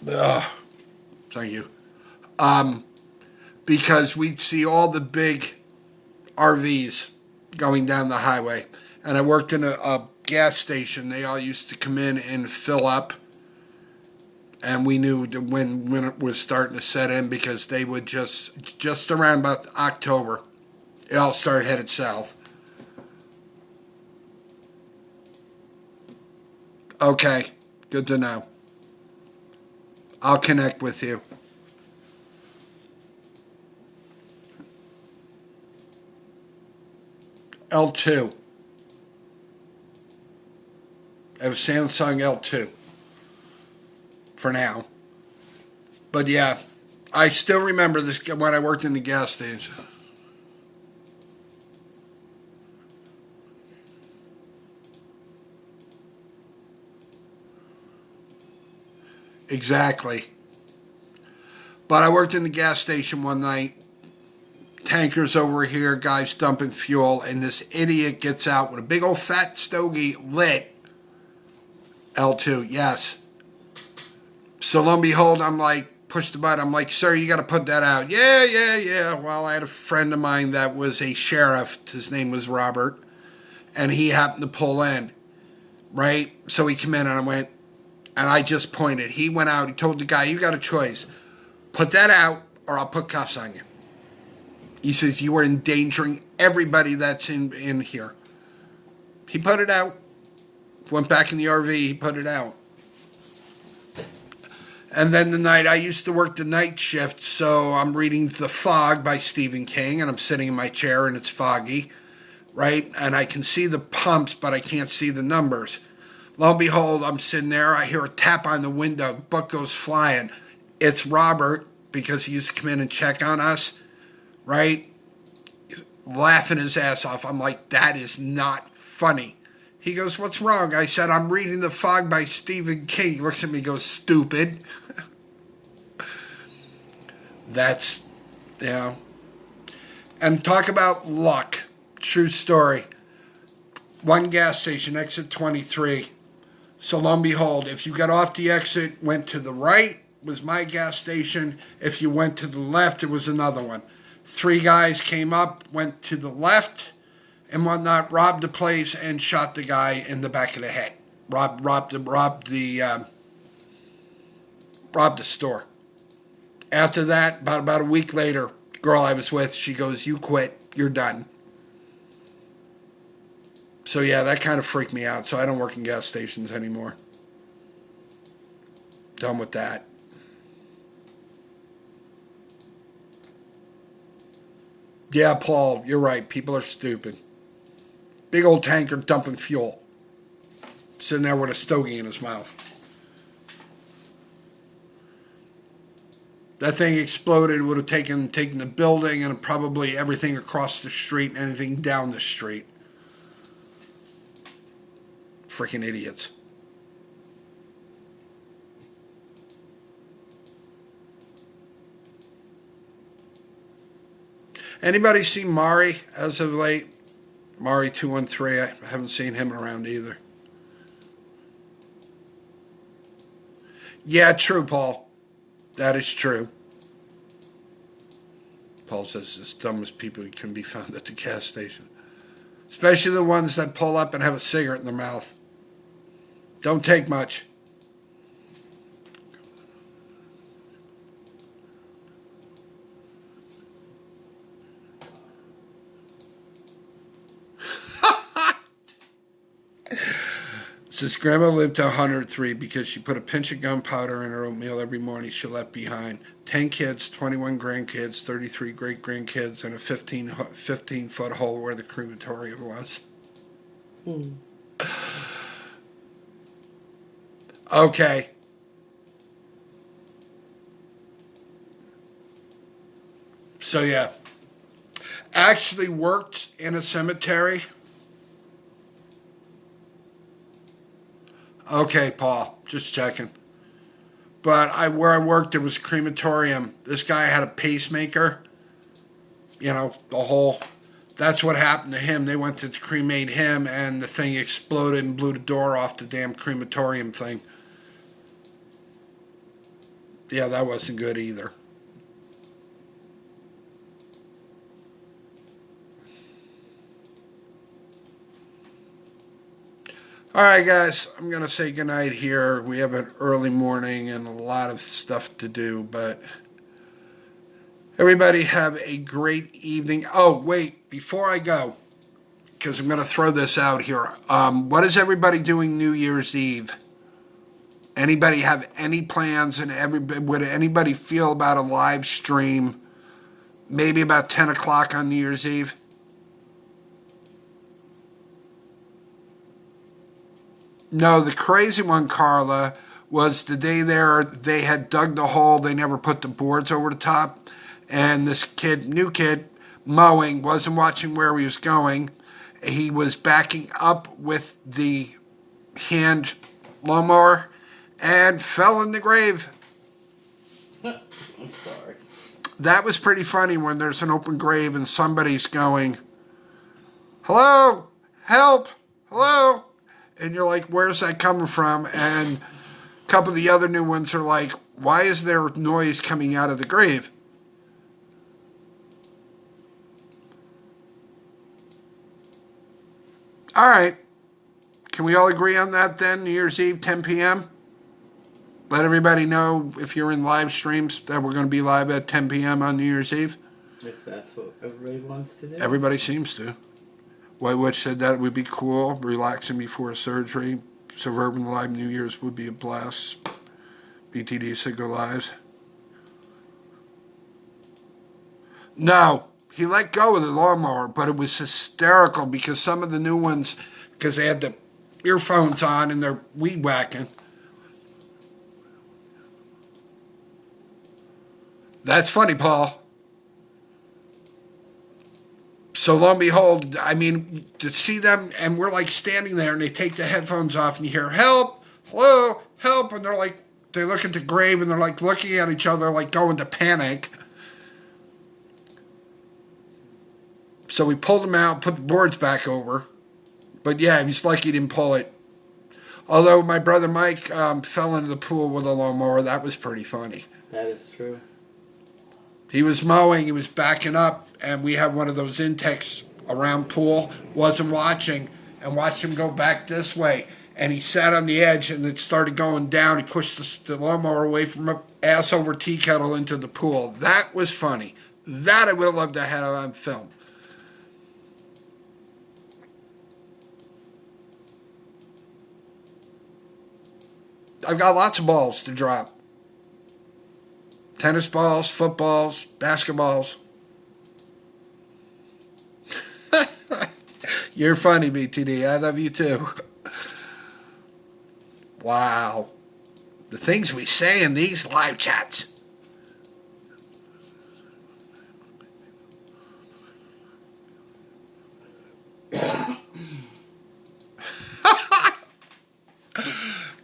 A: Thank you. Because we'd see all the big RVs going down the highway. And I worked in a gas station. They all used to come in and fill up. And we knew when it was starting to set in because they would just around about October, it all started headed south. Okay, good to know. I'll connect with you. L2. I have a Samsung L2. For now. But yeah, I still remember this when I worked in the gas station. Exactly. But I worked in the gas station one night. Tankers over here, guys dumping fuel, and this idiot gets out with a big old fat stogie lit. L2, yes. So lo and behold, I'm like, push the button. I'm like, sir, you got to put that out. Yeah. Well, I had a friend of mine that was a sheriff. His name was Robert. And he happened to pull in. Right? So he came in and I went, and I just pointed. He went out. He told the guy, you got a choice. Put that out or I'll put cuffs on you. He says, you are endangering everybody that's in here. He put it out. Went back in the RV. He put it out. And then the night, I used to work the night shift, so I'm reading The Fog by Stephen King, and I'm sitting in my chair, and it's foggy, right? And I can see the pumps, but I can't see the numbers. Lo and behold, I'm sitting there, I hear a tap on the window, book goes flying. It's Robert, because he used to come in and check on us, right? He's laughing his ass off. I'm like, that is not funny. He goes, what's wrong? I said, I'm reading The Fog by Stephen King. He looks at me and goes, stupid. That's, And talk about luck. True story. One gas station, exit 23. So lo and behold, if you got off the exit, went to the right, was my gas station. If you went to the left, it was another one. 3 guys came up, went to the left, and whatnot, robbed the place and shot the guy in the back of the head. Robbed the store. After that, about a week later, girl I was with, she goes, you quit, you're done. So yeah, that kind of freaked me out. So I don't work in gas stations anymore. Done with that. Yeah, Paul, you're right. People are stupid. Big old tanker dumping fuel. Sitting there with a stogie in his mouth. That thing exploded, would have taken the building and probably everything across the street and anything down the street. Freaking idiots. Anybody seen Mari as of late? Mari 213. I haven't seen him around either. Yeah, true, Paul. That is true. Paul says it's the dumbest people can be found at the gas station. Especially the ones that pull up and have a cigarette in their mouth. Don't take much. Says Grandma lived to 103 because she put a pinch of gunpowder in her oatmeal every morning she left behind. 10 kids, 21 grandkids, 33 great-grandkids, and a 15-foot hole where the crematorium was. Okay. So, yeah. Actually worked in a cemetery. Okay, Paul, just checking. But where I worked, there was a crematorium. This guy had a pacemaker. You know, the whole... That's what happened to him. They went to cremate him, and the thing exploded and blew the door off the damn crematorium thing. Yeah, that wasn't good either. All right, guys, I'm going to say goodnight here. We have an early morning and a lot of stuff to do, but everybody have a great evening. Oh, wait, before I go, because I'm going to throw this out here. What is everybody doing New Year's Eve? Anybody have any plans? And would anybody feel about a live stream maybe about 10 o'clock on New Year's Eve? No, the crazy one, Carla, was the day there they had dug the hole. They never put the boards over the top. And this kid, new kid, mowing, wasn't watching where he was going. He was backing up with the hand lawnmower and fell in the grave.
B: I'm sorry.
A: That was pretty funny when there's an open grave and somebody's going, hello, help, hello. And you're like, where's that coming from? And a couple of the other new ones are like, why is there noise coming out of the grave? All right. Can we all agree on that then? New Year's Eve, 10 p.m.? Let everybody know if you're in live streams that we're going to be live at 10 p.m. on New Year's Eve.
B: If that's what everybody wants to do.
A: Everybody seems to. White Witch said that it would be cool, relaxing before surgery. Suburban Live New Year's would be a blast. BTD said go lives. No, he let go of the lawnmower, but it was hysterical because some of the new ones, because they had the earphones on and they're weed whacking. That's funny, Paul. So lo and behold, I mean, to see them, and we're like standing there, and they take the headphones off, and you hear, help, hello, help, and they're like, they look at the grave, and they're like looking at each other, like going to panic. So we pulled them out, put the boards back over. But yeah, he's lucky he didn't pull it. Although my brother Mike fell into the pool with a lawnmower, that was pretty funny.
B: That is true.
A: He was mowing, he was backing up, and we have one of those Intex around pool, wasn't watching, and watched him go back this way. And he sat on the edge, and it started going down. He pushed the lawnmower away from him, ass over tea kettle into the pool. That was funny. That I would have loved to have on film. I've got lots of balls to drop. Tennis balls, footballs, basketballs. You're funny, BTD. I love you too. Wow. The things we say in these live chats.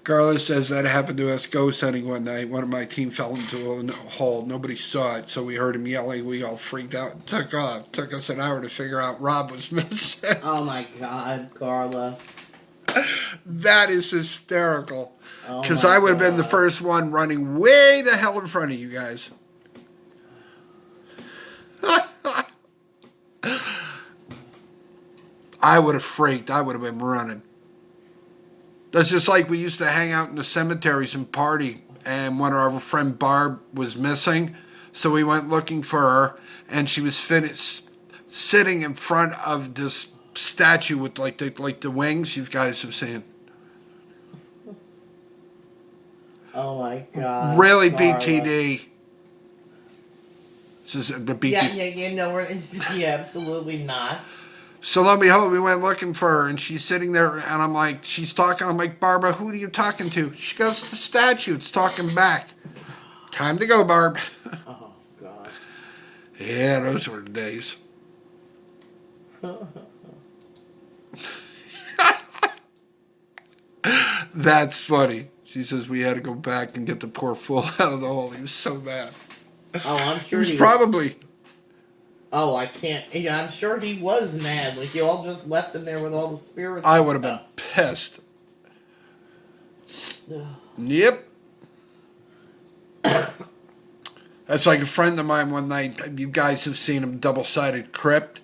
A: Carla says that happened to us ghost hunting one night. One of my team fell into a hole. Nobody saw it, so we heard him yelling. We all freaked out and took off. Took us an hour to figure out Rob was missing.
B: Oh my God, Carla.
A: That is hysterical. Because
B: Oh my
A: I would have been the
B: God.
A: first one running way the hell in front of you guys. I would have freaked. I would have been running. That's just like we used to hang out in the cemeteries and party, and one of our friend Barb was missing, so we went looking for her, and she was sitting in front of this statue with like the wings you guys have seen.
B: Oh my God.
A: Really,
B: Carla.
A: BTD. This is the BTD.
B: Yeah, we're absolutely not.
A: So lo and behold, we went looking for her, and she's sitting there, and I'm like, she's talking. I'm like, Barbara, who are you talking to? She goes, the statue. It's talking back. Time to go, Barb.
B: Oh God.
A: Yeah, those were the days. That's funny. She says we had to go back and get the poor fool out of the hole. He was so mad.
B: Oh, I'm
A: He
B: sure
A: was probably...
B: Oh, I can't. Yeah, I'm sure he was mad. Like you all just left him there with all the spirits.
A: I
B: and
A: would have been pissed.
B: stuff.
A: Yep. That's like a friend of mine one night. You guys have seen him, double-sided crypt.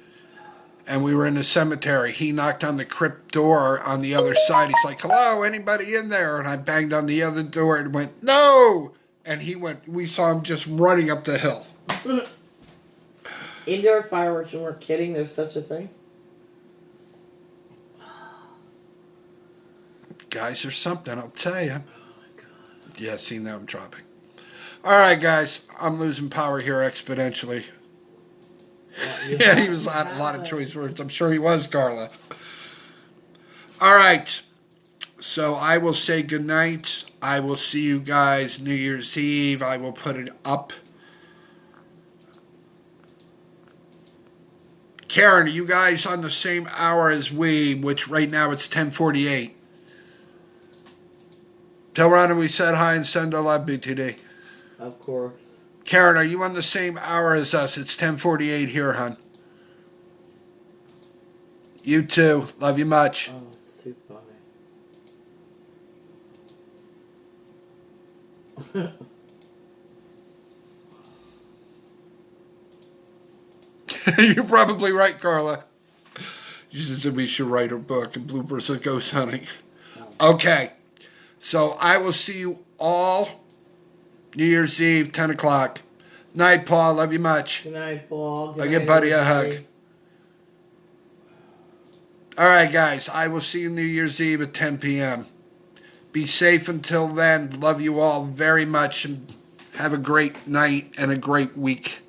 A: And we were in the cemetery. He knocked on the crypt door on the other side. He's like, hello, anybody in there? And I banged on the other door and went, no! And he went, we saw him just running up the hill.
B: Indoor fireworks, and we're kidding. There's such a thing.
A: Guys, there's something, I'll tell you. Yeah, see, now I'm dropping. All right, guys, I'm losing power here exponentially. Yeah, he was on a lot of choice words. I'm sure he was, Carla. All right. So I will say goodnight. I will see you guys New Year's Eve. I will put it up. Karen, are you guys on the same hour as we, which right now it's 10:48? Tell Rhonda we said hi and send a love BTD.
B: Of course.
A: Karen, are you on the same hour as us? It's 10:48 here, hon. You too. Love you much.
B: Oh, it's too funny.
A: You're probably right, Carla. You said we should write a book and bloopers of ghost hunting. Okay. So I will see you all New Year's Eve, 10 o'clock. Night, Paul. Love you much.
B: Good night, Paul. Good
A: I
B: night,
A: give Buddy a hug.
B: everybody.
A: All right, guys. I will see you New Year's Eve at 10 p.m. Be safe until then. Love you all very much and have a great night and a great week.